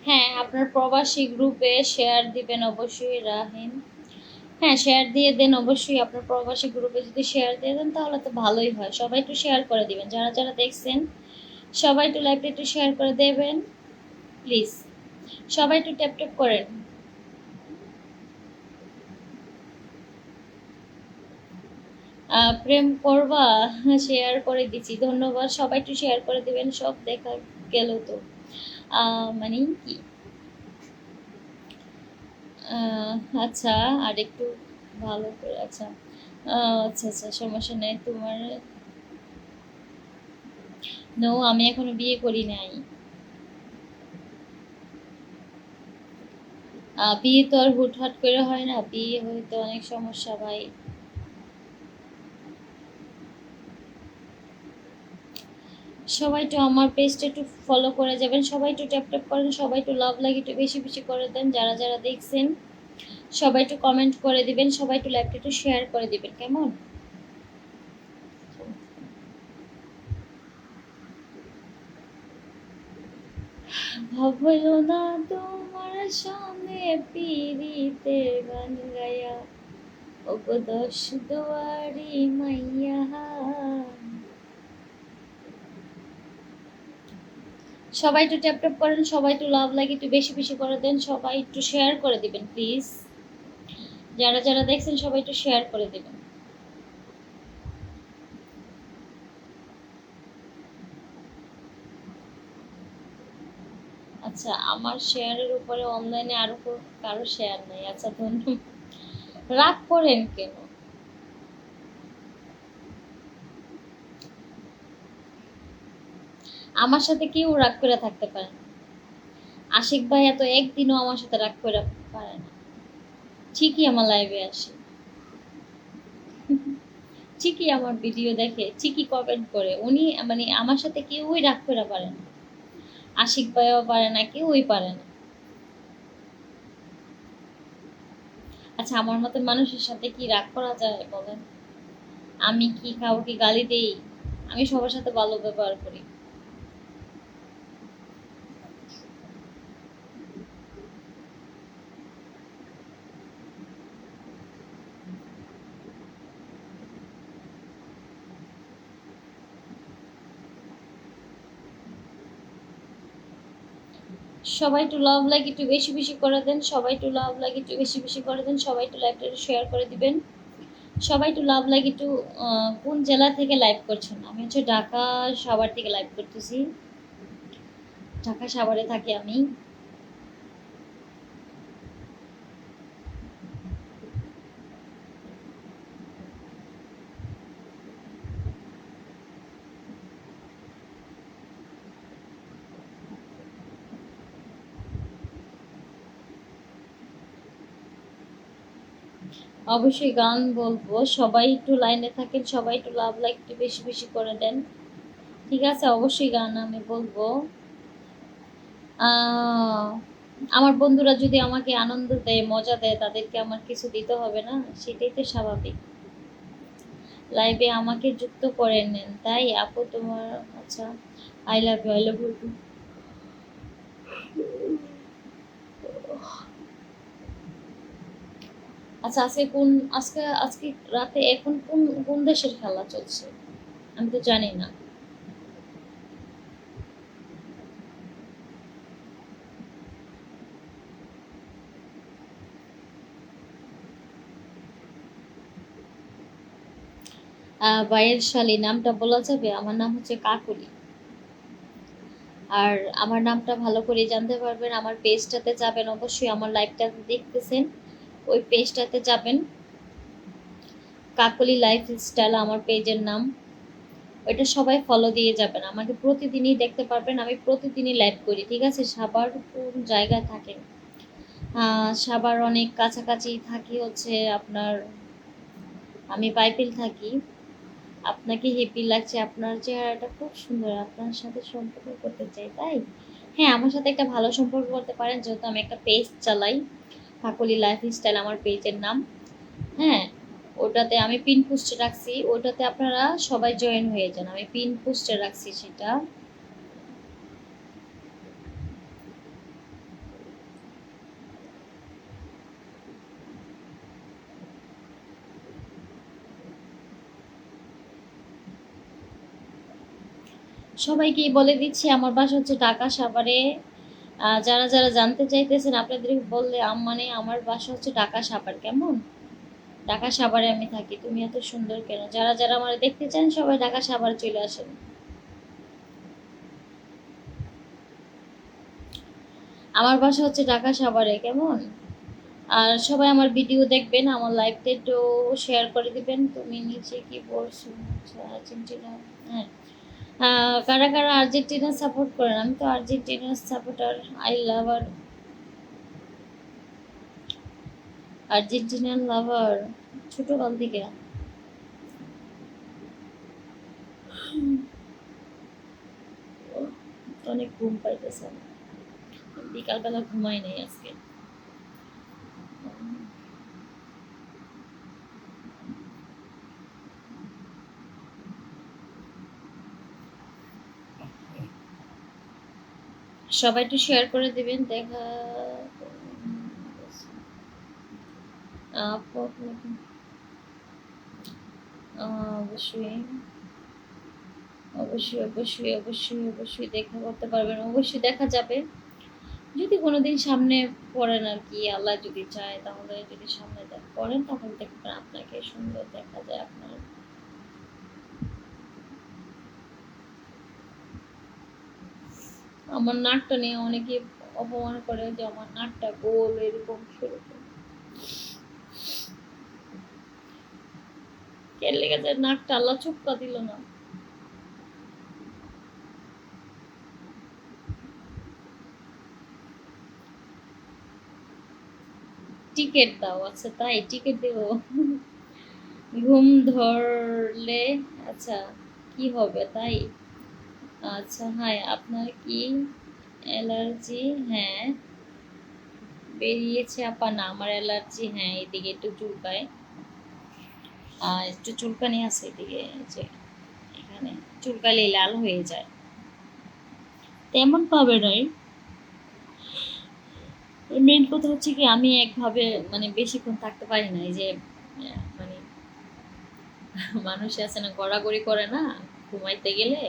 হ্যাঁ, আপনার প্রবাসী গ্রুপে শেয়ার দিবেন অবশ্যই রাহিম। হ্যাঁ, শেয়ার দিয়ে দেন অবশ্যই, আপনার প্রবাসী গ্রুপে যদি শেয়ার দিয়ে দেন তাহলে তো ভালোই হয়। সবাই একটু শেয়ার করে দিবেন, যারা যারা দেখছেন সবাই একটু লাইভটা একটু শেয়ার করে দেবেন প্লিজ। সবাই একটু ট্যাপ ট্যাপ করেন। প্রেম করবা? শেয়ার করে দিচ্ছি, ধন্যবাদ। সবাই একটু শেয়ার করে দিবেন, সব দেখা গেল তো। মানে কি, আহ, আচ্ছা, আর একটু ভালো করে। আচ্ছা, আচ্ছা আচ্ছা, সমস্যা নেই তোমার। নো, আমি এখনো বিয়ে করি নাই। বিয়ে তো আর হুটহাট করে হয় না, বিয়ে হইতে অনেক সমস্যা ভাই। সবাই একটু আমার পেজটা একটু ফলো করে যাবেন, সবাই একটু ট্যাপ ট্যাপ করেন, সবাই একটু লাভ লাইক একটু বেশি বেশি করে দেন, যারা যারা দেখছেন সবাই একটু কমেন্ট করে দিবেন, সবাই একটু লাইভটা একটু শেয়ার করে দিবেন, কেমন? ভাবলো না তোমার সামনে পিরিতে গান গায়া, ওগো দশ দুয়ারি মাইয়া। সবাই একটু ট্যাপ ট্যাপ করেন, সবাই একটু লাভ লাইক একটু বেশি বেশি করে দেন, সবাই একটু শেয়ার করে দিবেন প্লিজ, যারা যারা দেখছেন সবাই একটু শেয়ার করে দিবেন। আচ্ছা, আমার শেয়ারের উপরে অনলাইনে আরো কারো শেয়ার নাই। আচ্ছা, ধন্যবাদ। রাগ করেন কেন? আমার সাথে কেউ রাগ করে থাকতে পারে না। আশিক ভাই এত একদিনও আমার সাথে রাগ করে পারে না, ঠিকই আমার লাইভে আসে, ঠিকই আমার ভিডিও দেখে, ঠিকই কমেন্ট করে উনি। মানে আমার সাথে কেউই রাগ করে পারে না, আশিক ভাইও পারে না, কেউই পারে না। আচ্ছা, আমার মতো মানুষের সাথে কি রাগ করা যায় বলেন? আমি কি কাউকে গালি দেই? আমি সবার সাথে ভালো ব্যবহার করি। সবাই একটু লাভ লাইক একটু বেশি বেশি করে দেন, সবাই একটু লাভ লাইক একটু বেশি বেশি করে দেন, সবাই একটু লাইকটা শেয়ার করে দিবেন, সবাই একটু লাভ লাইক একটু কোন জেলা থেকে লাইভ করছেন? আমি হচ্ছে ঢাকা সাভার থেকে লাইভ করতেছি। ঢাকা সাভারে থাকি আমি। অবশ্যই গান বলবো, সবাই একটু লাইনে থাকেন, সবাই একটু লাভ লাইক একটু বেশি বেশি করে দেন। ঠিক আছে, অবশ্যই গান আমি বলবো। আহ আমার বন্ধুরা যদি আমাকে আনন্দ দেয়, মজা দেয়, তাদেরকে আমার কিছু দিতে হবে না? সেটাই তো স্বাভাবিক। লাইভে আমাকে যুক্ত করে নেন, তাই আপু তোমার। আচ্ছা, I love you, I love you. আচ্ছা, আজকে আজকে রাতে এখন কোন কোন দেশের খেলা চলছে? আমি তো জানি না। ভাইয়ের শালী নামটা বলা যাবে? আমার নাম হচ্ছে কাকলি। আর আমার নামটা ভালো করে জানতে পারবেন আমার পেজটাতে যাবেন, অবশ্যই আমার লাইভটা দেখতেছেন, ওই পেজটাতে যাবেন, কাকলি লাইফ স্টাইল আমার পেজের নাম। ওইটা সবাই ফলো দিয়ে যাবেন, আমাকে প্রতিদিনই দেখতে পারবেন, আমি প্রতিদিনই লাইভ করি। ঠিক আছে, সাভার কোন জায়গায় থাকেন? সাভার অনেক কাছাকাছি থাকি হচ্ছে আপনার, আমি বাইপিল থাকি। আপনাকে হেপি লাগছে, আপনার চেহারাটা খুব সুন্দর, আপনার সাথে সম্পর্ক করতে চাই, তাই? হ্যাঁ, আমার সাথে একটা ভালো সম্পর্ক করতে পারেন, যেহেতু আমি একটা পেজ চালাই, কাকলি লাইফ স্টাইল আমার পেজের নাম। হ্যাঁ, ওটাতে আমি পিন পোস্টে রাখছি, ওটাতে আপনারা সবাই জয়েন হয়ে যান, আমি পিন পোস্টে রাখছি সেটা। সবাইকেই বলে দিচ্ছি, আমার বাসা হচ্ছে ঢাকা সাভারে। যারা যারা জানতে চাইতেছেন আপনাদের বললে মানে আমার বাসা হচ্ছে ঢাকা সাভার, কেমন? ঢাকা সাভারে আমি থাকি। তুমি এত সুন্দর কেন? যারা যারা আমার দেখতে চান সবাই ঢাকা সাভার চলে আসেন। আমার বাসা হচ্ছে ঢাকা সাভারে, কেমন? আর সবাই আমার ভিডিও দেখবেন, আমার লাইভটা একটু শেয়ার করে দিবেন। তুমি নিচে কি বলছো? আচ্ছা, আর্জেন্টিনা। হ্যাঁ, কারা কারা আর্জেন্টিনা সাপোর্ট করেন? আমি তো আর্জেন্টিনার সাপোর্টার। আই লাভ আর্জেন্টিনার লাভার ছোটকাল থেকে। অনেক ঘুম পাইতেছে আমার। বিকালবেলা ঘুমাই নাই আজকে। সবাই একটু শেয়ার করে দিবেন। দেখা অবশ্যই অবশ্যই অবশ্যই অবশ্যই অবশ্যই দেখা করতে পারবেন, অবশ্যই দেখা যাবে যদি কোনোদিন সামনে পড়েন আর কি, আল্লাহ যদি চায়, তাহলে যদি সামনে পড়েন তখন দেখবেন আপনাকে সুন্দর দেখা যায় আপনার। আমার নাকটা নিয়ে অনেকে অপমান করে যে আমার নাকটা গোল এরকম সেরকম। কেন লেগেছে নাকটা? আল্লাহ চুপকা দিল না। টিকিট দাও। আচ্ছা, তাই টিকিট দেবো? ঘুম ধরলে আচ্ছা কি হবে, তাই? আচ্ছা, হাই, আপনার কি অ্যালার্জি? হ্যাঁ, বেরিয়েছে আপা। না, আমার অ্যালার্জি, হ্যাঁ, এদিকে একটু চুলকায়, একটু চুলকানি আছে এদিকে, যে এখানে চুলকালে লাল হয়ে যায়, তেমন পাবে নাই। মেন কথা হচ্ছে কি, আমি একভাবে মানে বেশিক্ষণ থাকতে পারি না, এই যে মানে মানুষ আছে না, গড়াগড়ি করে না ঘুমাইতে গেলে,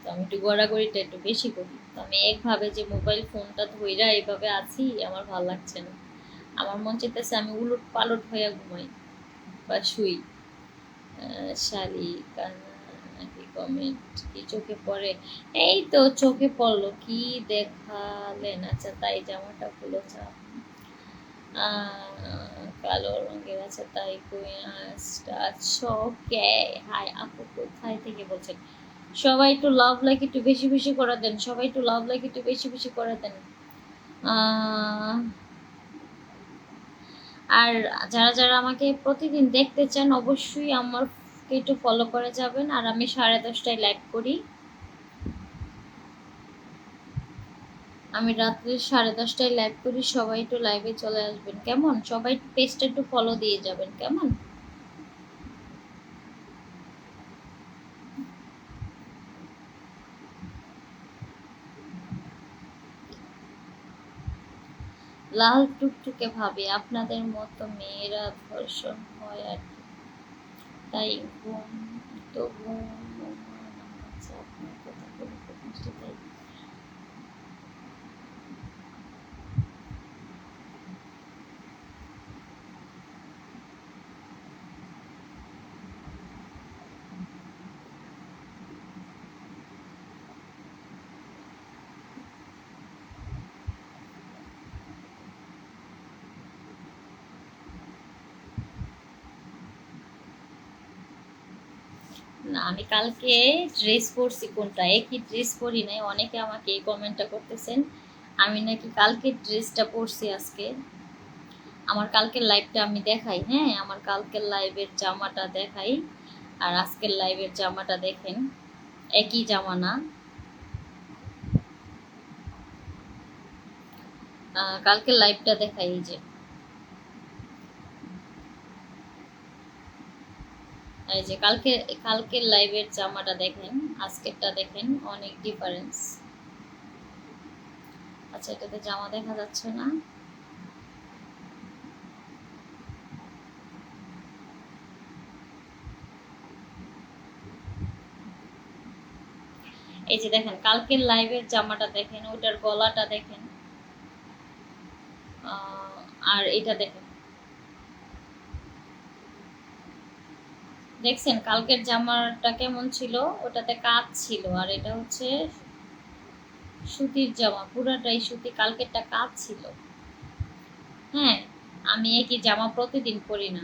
তো আমি একটু গড়াগড়িটা একটু বেশি করি, তো আমি একভাবে যে মোবাইল ফোনটা ধইরা এইভাবে আছি, আমার ভালো লাগছে না। আমার মন চাইতেছে আমি উলট পালট হইয়া ঘুমাই। বা শুই। শালি কান্না নাকি কমেন্ট কি চোখে পড়ে? এই তো চোখে পড়লো, কি দেখালেন? আচ্ছা তাই জামাটা খুলে চাপ কালো রঙের আছে তাই কই ওকে। হাই আপু, কোথায় থেকে বলছেন? সবাই একটু লাভ লাইক একটু বেশি বেশি করে দেন, সবাই একটু লাভ লাইক একটু বেশি বেশি করে দেন। আর যারা যারা আমাকে প্রতিদিন দেখতে চান অবশ্যই আমাকে একটু ফলো করে যাবেন। আর আমি 10:30টায় লাইভ করি, আমি রাত্রে 10:30টায় লাইভ করি। সবাই একটু লাইভে চলে আসবেন কেমন? সবাই পেজটা একটু ফলো দিয়ে যাবেন কেমন? লাল টুকটুকে ভাবে আপনাদের মতো মেয়েরা ধর্ষণ হয় আর কি, তাই ঘুম তো ঘুম আচ্ছা, আপনার কথা বলে খুব মিষ্টি তাই। না আমি কালকে ড্রেস পরছি, কোনটা একই ড্রেস পরি নাই, অনেকে আমাকে এই কমেন্টটা করতেছেন আমি নাকি কালকে ড্রেসটা পরছি আজকে। আমার কালকের লাইভটা আমি দেখাই, হ্যাঁ আমার কালকের লাইভের জামাটা দেখাই আর আজকের লাইভের জামাটা দেখেন, একই জামা না। কালকের লাইভটা দেখাই, এই যে এই যে কালকের লাইভের জামাটা দেখেন, আজকেরটা দেখেন, অনেক ডিফারেন্স। আচ্ছা এটাতে জামা দেখা যাচ্ছে না, এই যে দেখেন কালকের লাইভের জামাটা দেখেন, ওইটার গলাটা দেখেন, আর এটা দেখেন, দেখছেন কালকের জামাটা কেমন ছিল? ওটাতে কাজ ছিল, আর এটা হচ্ছে সুতির জামা, পুরাটাই সুতি, কালকেরটা কাজ ছিল। হ্যাঁ আমি একই জামা প্রতিদিন পরি না।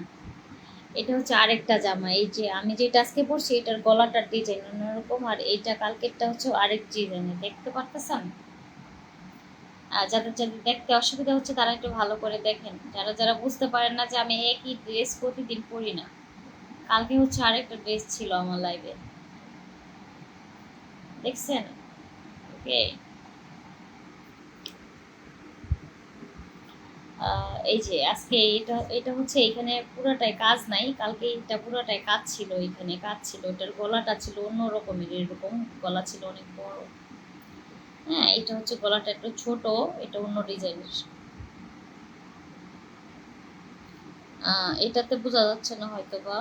এটা হচ্ছে আরেকটা জামা, এই যে আমি যেটা আজকে পরছি এটার গলাটার ডিজাইন অন্যরকম, আর এইটা কালকেরটা হচ্ছে আরেক ডিজাইনে, দেখতে পারতেছেন? আর যাদের যাদের দেখতে অসুবিধা হচ্ছে তারা একটু ভালো করে দেখেন, যারা যারা বুঝতে পারেন না যে আমি একই ড্রেস প্রতিদিন পরি না। কালকে হচ্ছে আরেকটা ড্রেস ছিল আমার লাইভে, দেখছেন? ওকে। এই যে আজকে এটা এটা হচ্ছে এখানে পুরোটাই কাজ নাই, কালকে এটা পুরোটাই কাজ ছিল, এখানে কাজ ছিল, এটার গলাটা ছিল অন্য রকমের, এরকম গলা ছিল অনেক বড়। হ্যাঁ এটা হচ্ছে গলাটা একটু ছোট, এটা অন্য ডিজাইনের। এটাতে বোঝা যাচ্ছে না হয়তো বা।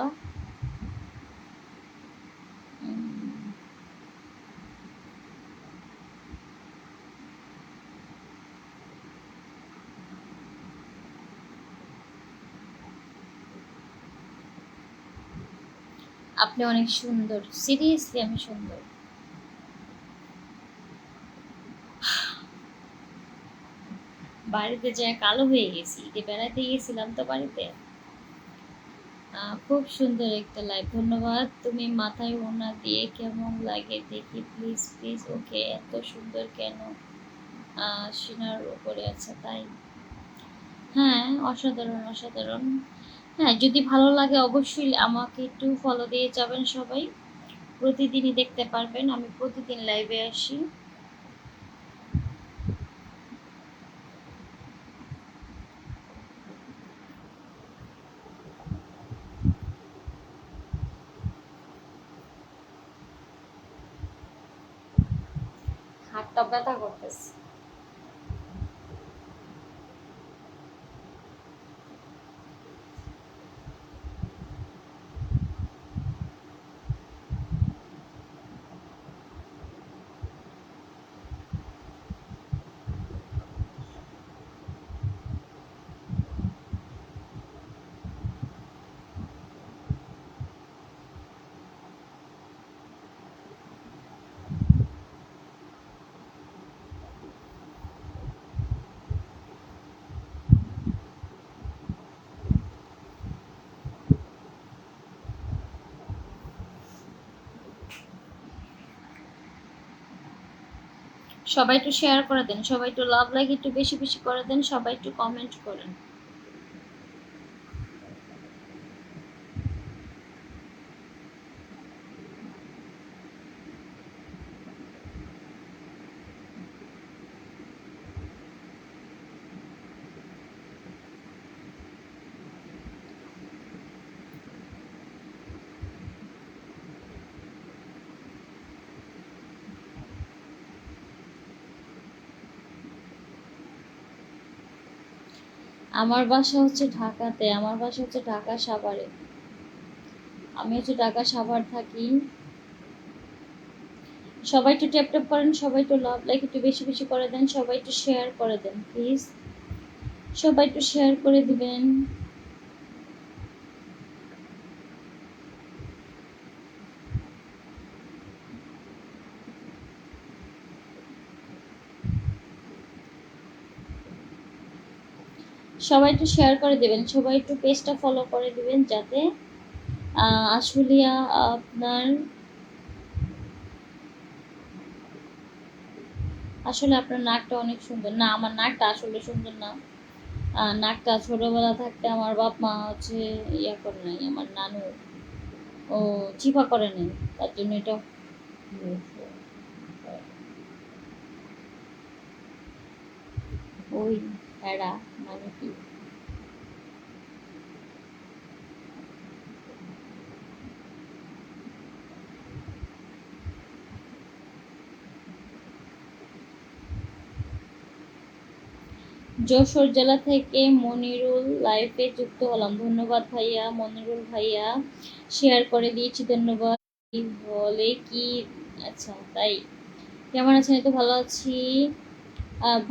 আপনি অনেক সুন্দর, সিরিয়াসলি আমি সুন্দর। বাড়িতে যায় কালো হয়ে গেছি, ঈদে বেড়াতে গেছিলাম তো বাড়িতে। খুব সুন্দর একটা লাইভ, ধন্যবাদ। তুমি মাথায় ওড়না দিয়ে কেমন লাগে দেখি প্লিজ প্লিজ। ওকে, এত সুন্দর কেন? সিনার উপরে আছে তাই? হ্যাঁ অসাধারণ অসাধারণ। হ্যাঁ যদি ভালো লাগে অবশ্যই আমাকে একটু ফলো দিয়ে যাবেন সবাই, প্রতিদিনই দেখতে পারবেন, আমি প্রতিদিন লাইভে আসি। হাতটা ব্যথা করতেছে। সবাই একটু শেয়ার করে দেন, সবাই একটু লাভ লাইক একটু বেশি বেশি করে দেন, সবাই একটু কমেন্ট করেন। আমার বাসা হচ্ছে ঢাকাতে, আমার বাসা হচ্ছে ঢাকা সাভারে। আমি হচ্ছে ঢাকা সাভার থাকি। সবাই একটু ট্যাপ ট্যাপ করেন, সবাই একটু লাভ লাইক একটু বেশি বেশি করে দেন, সবাই একটু শেয়ার করে দেন প্লিজ, সবাই একটু শেয়ার করে দিবেন। সবাই একটু শেয়ার করে দিবেন, সবাই একটু পেজটা ফলো করে দিবেন, যাতে আশুলিয়া আপনার আসলে আপনার নাকটা অনেক সুন্দর। না, আমার নাকটা আসলে সুন্দর না। নাকটা ছোটবেলা থাকতে আমার বাপ মা হচ্ছে ইয়া করে নাই, আমার নানু ও চিপা করে নাই, তার জন্য এটা ওই এরা মানে কি। যশোর জেলা থেকে মনিরুল লাইফে যুক্ত হলাম, ধন্যবাদ ভাইয়া, মনিরুল ভাইয়া শেয়ার করে দিয়েছি, ধন্যবাদ। কি বলে কি, আচ্ছা তাই, কেমন আছেন? এই তো ভালো আছি।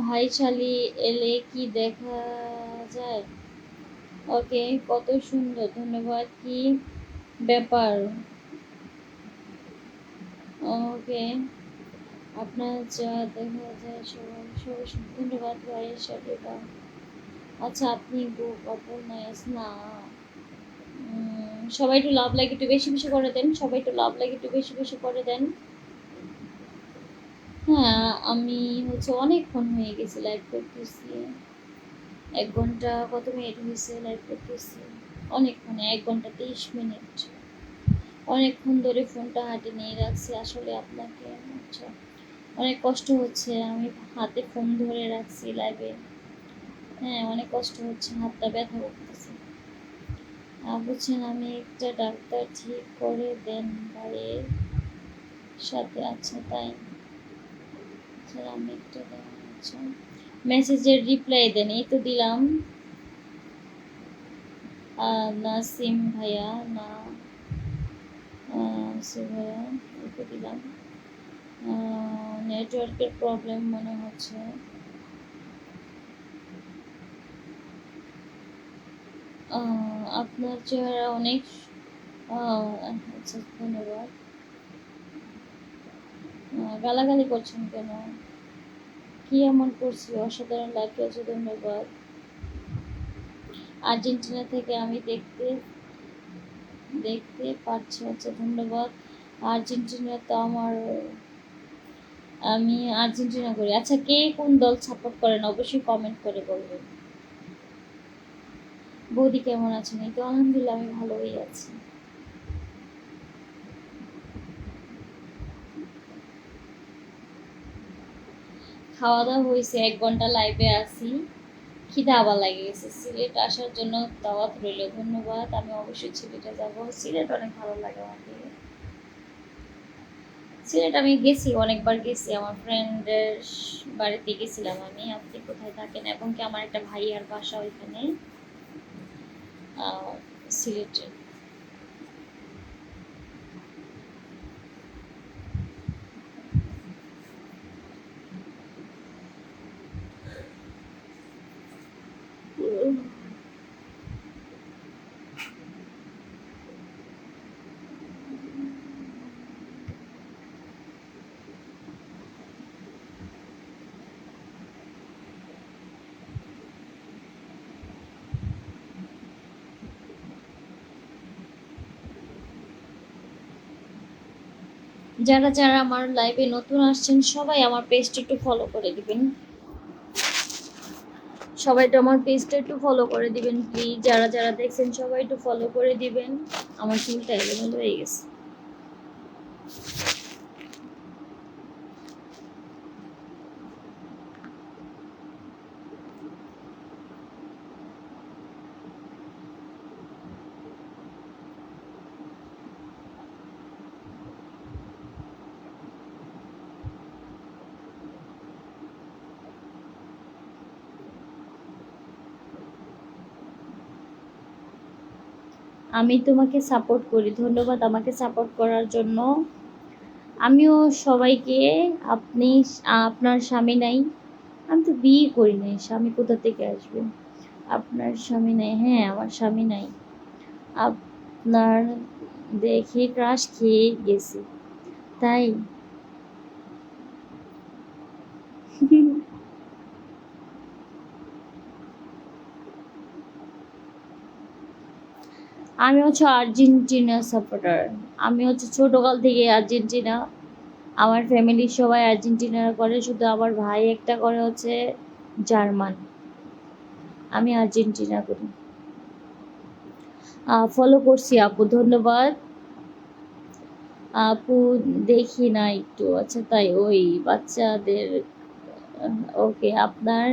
ভাইশালী এলে কি দেখা যায়? ওকে, কত সুন্দর, ধন্যবাদ। কি ব্যাপার? ওকে, আপনার যা দেখা যায় সবাই সবাই ধন্যবাদ ভাইশালী বা। আচ্ছা, আপনি গো কপল নাইস না। সবাই একটু লাভ লাইক একটু বেশি বেশি করে দেন, সবাই একটু লাভ লাইক একটু বেশি বেশি করে দেন। হ্যাঁ, আমি হচ্ছে অনেকক্ষণ হয়ে গেছি লাইভ করতেছি। 1 ঘন্টা কত মিনিট হয়েছে লাইভ করতেছি? অনেকক্ষণ, 1 ঘন্টা 30 মিনিট। অনেকক্ষণ ধরে ফোনটা হাতে নিয়ে রাখছি আসলে আপনাকে। আচ্ছা, অনেক কষ্ট হচ্ছে, আমি হাতে ফোন ধরে রাখছি লাইভে। হ্যাঁ, অনেক কষ্ট হচ্ছে, হাতটা ব্যথা করতেছে। বুঝছেন, আমি একটা ডাক্তার ঠিক করে দেন ভাইয়ের সাথে। আচ্ছা তাই, স্যার আমি একটা আচ্ছা মেসেজের রিপ্লাই দেন, এই তো দিলাম। নাসিম ভাইয়া না, সে ভাইয়া এই তো দিলাম। নেটওয়ার্কের প্রবলেম মনে হচ্ছে। আপনার চেহারা অনেক আচ্ছা ধন্যবাদ। গালাগালি করছেন কেন? কি এমন করছি? অসাধারণ লাগছে, ধন্যবাদ। আর্জেন্টিনা থেকে আমি দেখতে দেখতে পাচ্ছি, আচ্ছা ধন্যবাদ। আর্জেন্টিনা তো আমার, আমি আর্জেন্টিনা করি। আচ্ছা, কে কোন দল সাপোর্ট করেন অবশ্যই কমেন্ট করে বলবেন। বৌদি কেমন আছেন? এই তো আলহামদুলিল্লাহ আমি ভালোই আছি। খাওয়া দাওয়া হয়েছে, 1 ঘন্টা লাইভে আছি, খিদে আবার লাগে গেছে। সিলেট আসার জন্য দাওয়াত রইল, ধন্যবাদ। আমি অবশ্যই সিলেটে যাব, সিলেট অনেক ভালো লাগে আমাকে। সিলেট আমি গেছি, অনেকবার গেছি, আমার ফ্রেন্ডের বাড়িতে গেছিলাম আমি। আপনি কোথায় থাকেন? এবং কি আমার একটা ভাইয়ার বাসা ওইখানে সিলেটে। যারা যারা আমার লাইভে নতুন আসছেন সবাই আমার পেজটা একটু ফলো করে দিবেন, সবাই তো আমার পেজটা একটু ফলো করে দিবেন প্লিজ। যারা যারা দেখছেন সবাই একটু ফলো করে দিবেন। আমার চুলটা এলোমেলো হয়ে গেছে। আমি তোমাকে সাপোর্ট করি, ধন্যবাদ আমাকে সাপোর্ট করার জন্য। আমিও সবাইকে, আপনি, আপনার স্বামী নাই? আমি তো বিয়ে করি নাই, স্বামী কোথা থেকে আসবে? আপনার স্বামী নাই? হ্যাঁ, আমার স্বামী নাই। আপনার দেখে ক্রাশ খেয়ে গেছি তাই। আমি হচ্ছে আর্জেন্টিনা সাপোর্টার। আমি হচ্ছে ছোটকাল থেকে আর্জেন্টিনা, আমার ফ্যামিলির সবাই আর্জেন্টিনা করে, শুধু আমার ভাই একটা করে হচ্ছে জার্মান। আমি আর্জেন্টিনা করি। ফলো করছি আপু, ধন্যবাদ আপু। দেখি না একটু, আচ্ছা তাই, ওই বাচ্চাদের। ওকে, আপনার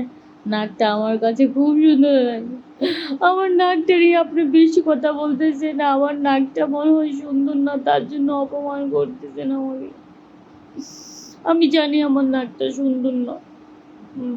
নাকটা আমার কাছে খুব সুন্দর লাগে। আমার নাকটা নিয়ে আপনি বেশি কথা বলতেছেন, আমার নাকটা মনে হয় সুন্দর না, তার জন্য অপমান করতেছেন আমাকে। আমি জানি আমার নাকটা সুন্দর না। হুম।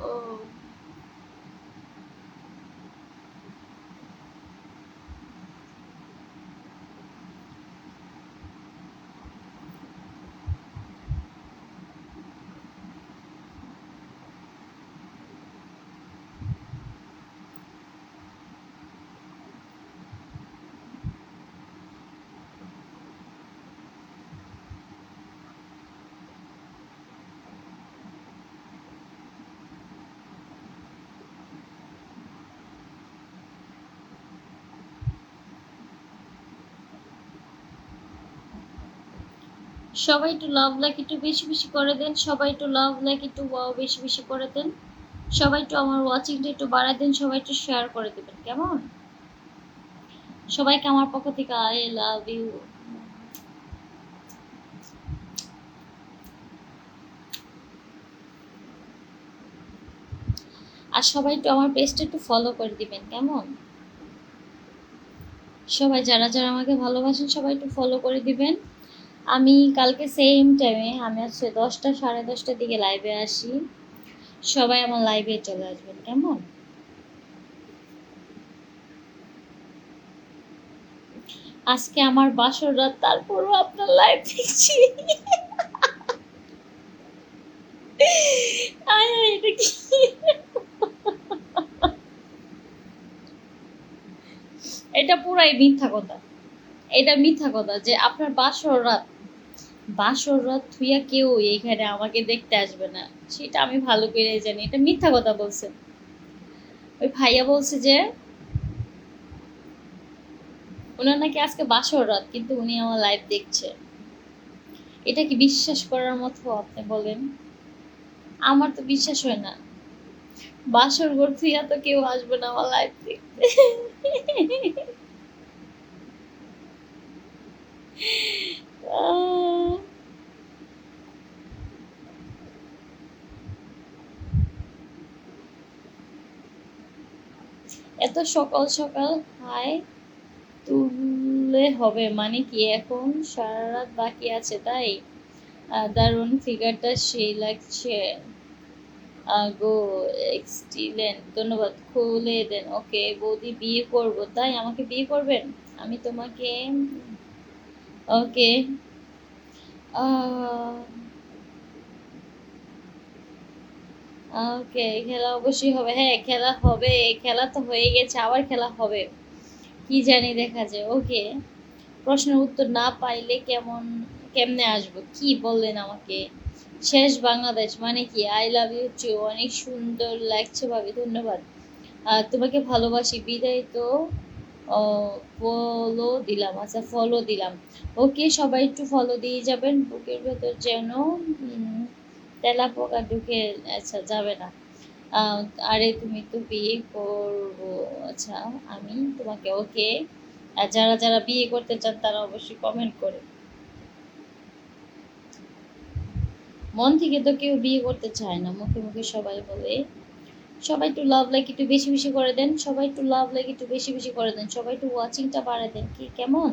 ও, সবাই একটু লাভ লাইক একটু বেশি বেশি করে দেন, সবাই একটু লাভ লাইক একটু ওয়াও বেশি বেশি করে দেন, সবাই একটু আমার ওয়াচিংটা একটু বাড়ায় দেন, সবাই একটু শেয়ার করে দেবেন কেমন? সবাইকে আমার পক্ষ থেকে আই লাভ ইউ। আর সবাই একটু আমার পেজটা একটু ফলো করে দিবেন কেমন? সবাই যারা যারা আমাকে ভালোবাসেন সবাই একটু ফলো করে দিবেন। আমি কালকে সেম টাইমে, আমি হচ্ছে 10টা 10:30টার দিকে লাইভে আসি, সবাই আমার লাইভে চলে আসবেন কেমন? আজকে আমার বাসর রাত, তারপরও আপনার লাইভ দেখছি। আয় আয়, এটা কি? এটা পুরাই মিথ্যা কথা। এটা মিথ্যা কথা যে আপনার বাসর রাত থুইয়া কেউ এইখানে আমাকে দেখতে আসবে না, সেটা আমি ভালো করে জানি। এটা মিথ্যা কথা বলছেন। ওই ভাইয়া বলছে যে ওনার নাকি আজকে বাসর রাত, কিন্তু উনি আমার লাইভ দেখছে। এটা কি বিশ্বাস করার মতো আপনি বলেন? আমার তো বিশ্বাস হয় না, বাসর ঘর থুইয়া তো কেউ আসবে না আমার লাইফ দেখতে। আহ, এত সকাল সকাল হাই তুললে হবে মানে কি? এখন সারা রাত বাকি আছে তাই? দারুণ, ফিগারটা সেই লাগছে। গো, এক্সিলেন্ট, ধন্যবাদ। খুলে দেন। ওকে বৌদি, বিয়ে করব তাই? আমাকে বিয়ে করবেন? আমি তোমাকে, ওকে। ওকে, খেলা অবশ্যই হবে। হ্যাঁ, খেলা হবে। খেলা তো হয়ে গেছে, আবার খেলা হবে। কি জানি, দেখা যায়। ওকে, প্রশ্নের উত্তর না পাইলে কেমনে আসবো? কি বললেন আমাকে? শেষ বাংলাদেশ মানে কি? আই লাভ ইউ টু, অনেক সুন্দর লাগছে ভাবি, ধন্যবাদ। তোমাকে ভালোবাসি, বিদায় তো। ফলো দিলাম, আচ্ছা ফলো দিলাম। ওকে, সবাই একটু ফলো দিয়ে যাবেন। বুকের ভেতর যেন তেলা পোকা ঢুকে, আচ্ছা যাবে না। আহ, আরে তুমি তো বিয়ে করবো, আচ্ছা আমি তোমাকে, ওকে। আর যারা যারা বিয়ে করতে চান তারা অবশ্যই কমেন্ট করে। মন থেকে তো কেউ বিয়ে করতে চায় না, মুখে মুখে সবাই বলে। সবাই একটু লাভ লাইক একটু বেশি বেশি করে দেন, সবাই একটু লাভ লাইক একটু বেশি বেশি করে দেন, সবাই একটু ওয়াচিংটা বাড়ায় দেন, কি কেমন?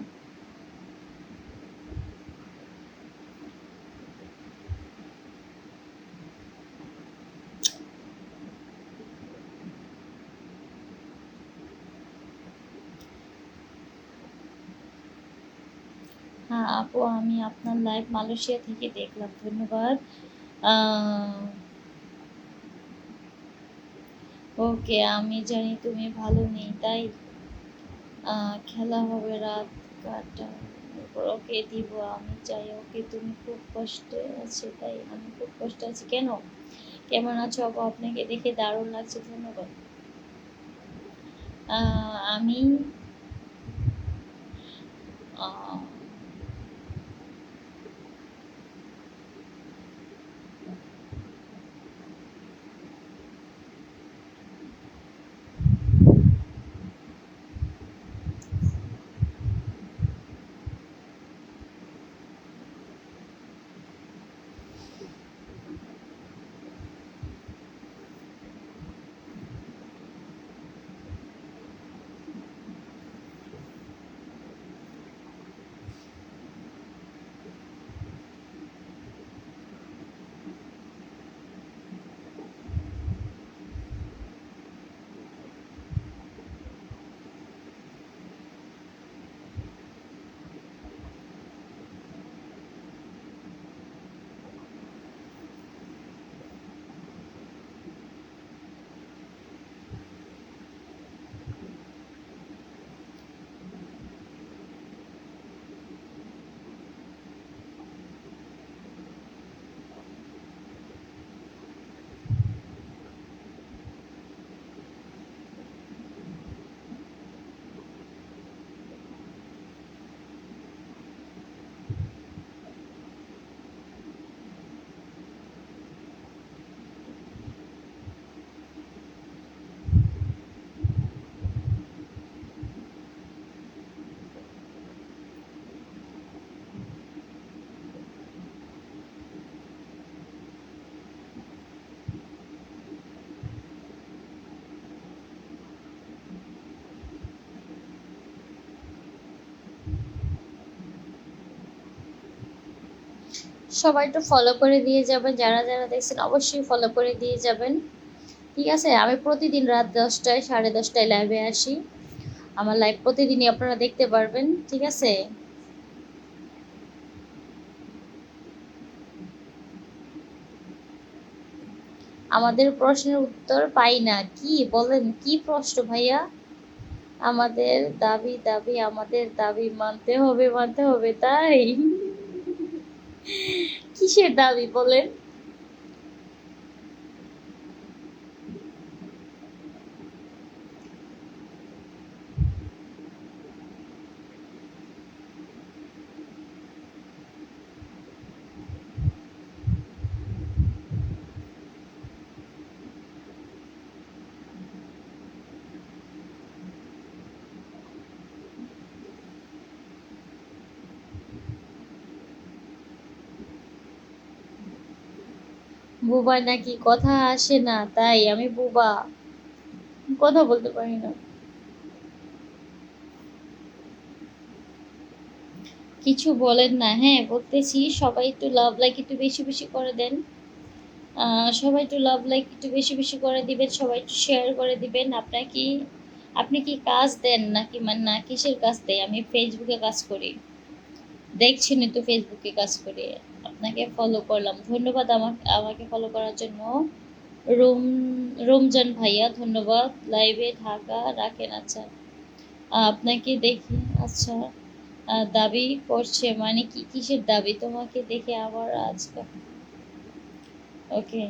হ্যাঁ আপু, আমি আপনার লাইভ মালয়েশিয়া থেকে দেখলাম, ধন্যবাদ। ওকে, আমি জানি তুমি ভালো নেই তাই। খেলা হবে রাত কাটা, ওকে দিব আমি চাই। ওকে, তুমি খুব কষ্টে আছে তাই? আমি খুব কষ্টে আছি কেন? কেমন আছো আপু? আপনাকে দেখে দারুণ লাগছে, ধন্যবাদ। আমি আহ, সবাই একটু ফলো করে দিয়ে যাবেন, যারা যারা দেখছেন অবশ্যই ফলো করে দিয়ে যাবেন। ঠিক আছে, আমি প্রতিদিন রাত 10টায় 10:30টায় লাইভে আসি। আমার লাইভ প্রতিদিনই আপনারা দেখতে পারবেন, ঠিক আছে? আমাদের প্রশ্নের উত্তর পাই না, কি বলেন? কি প্রশ্ন ভাইয়া? আমাদের দাবি দাবি, আমাদের দাবি মানতে হবে, মানতে হবে তাই? কিসের দাবি বলেন? বুবা নাকি কথা আসে না তাই আমি বুবা, কথা বলতে পারি না। কিছু বলেন না। হ্যাঁ বলতেছি, সবাই একটু লাভ লাইক একটু বেশি বেশি করে দেন। সবাই একটু লাভ লাইক একটু বেশি বেশি করে দিবেন, সবাই একটু শেয়ার করে দিবেন। আপনি কি কাজ দেন নাকি, মানে না কিসের কাজ দেয়? আমি ফেসবুকে কাজ করি, দেখছেনই তো ফেসবুকে কাজ করি। আপনাকে ফলো করলাম, ধন্যবাদ আমাকে আমাকে ফলো করার জন্য। রোম রমজান ভাইয়া ধন্যবাদ, লাইভে ঢাকা রাখেন। আচ্ছা, আপনাকে দেখি। আচ্ছা, দাবি করছে মানে কি, কিসের দাবি? তোমাকে দেখে আবার আজকে। ওকে।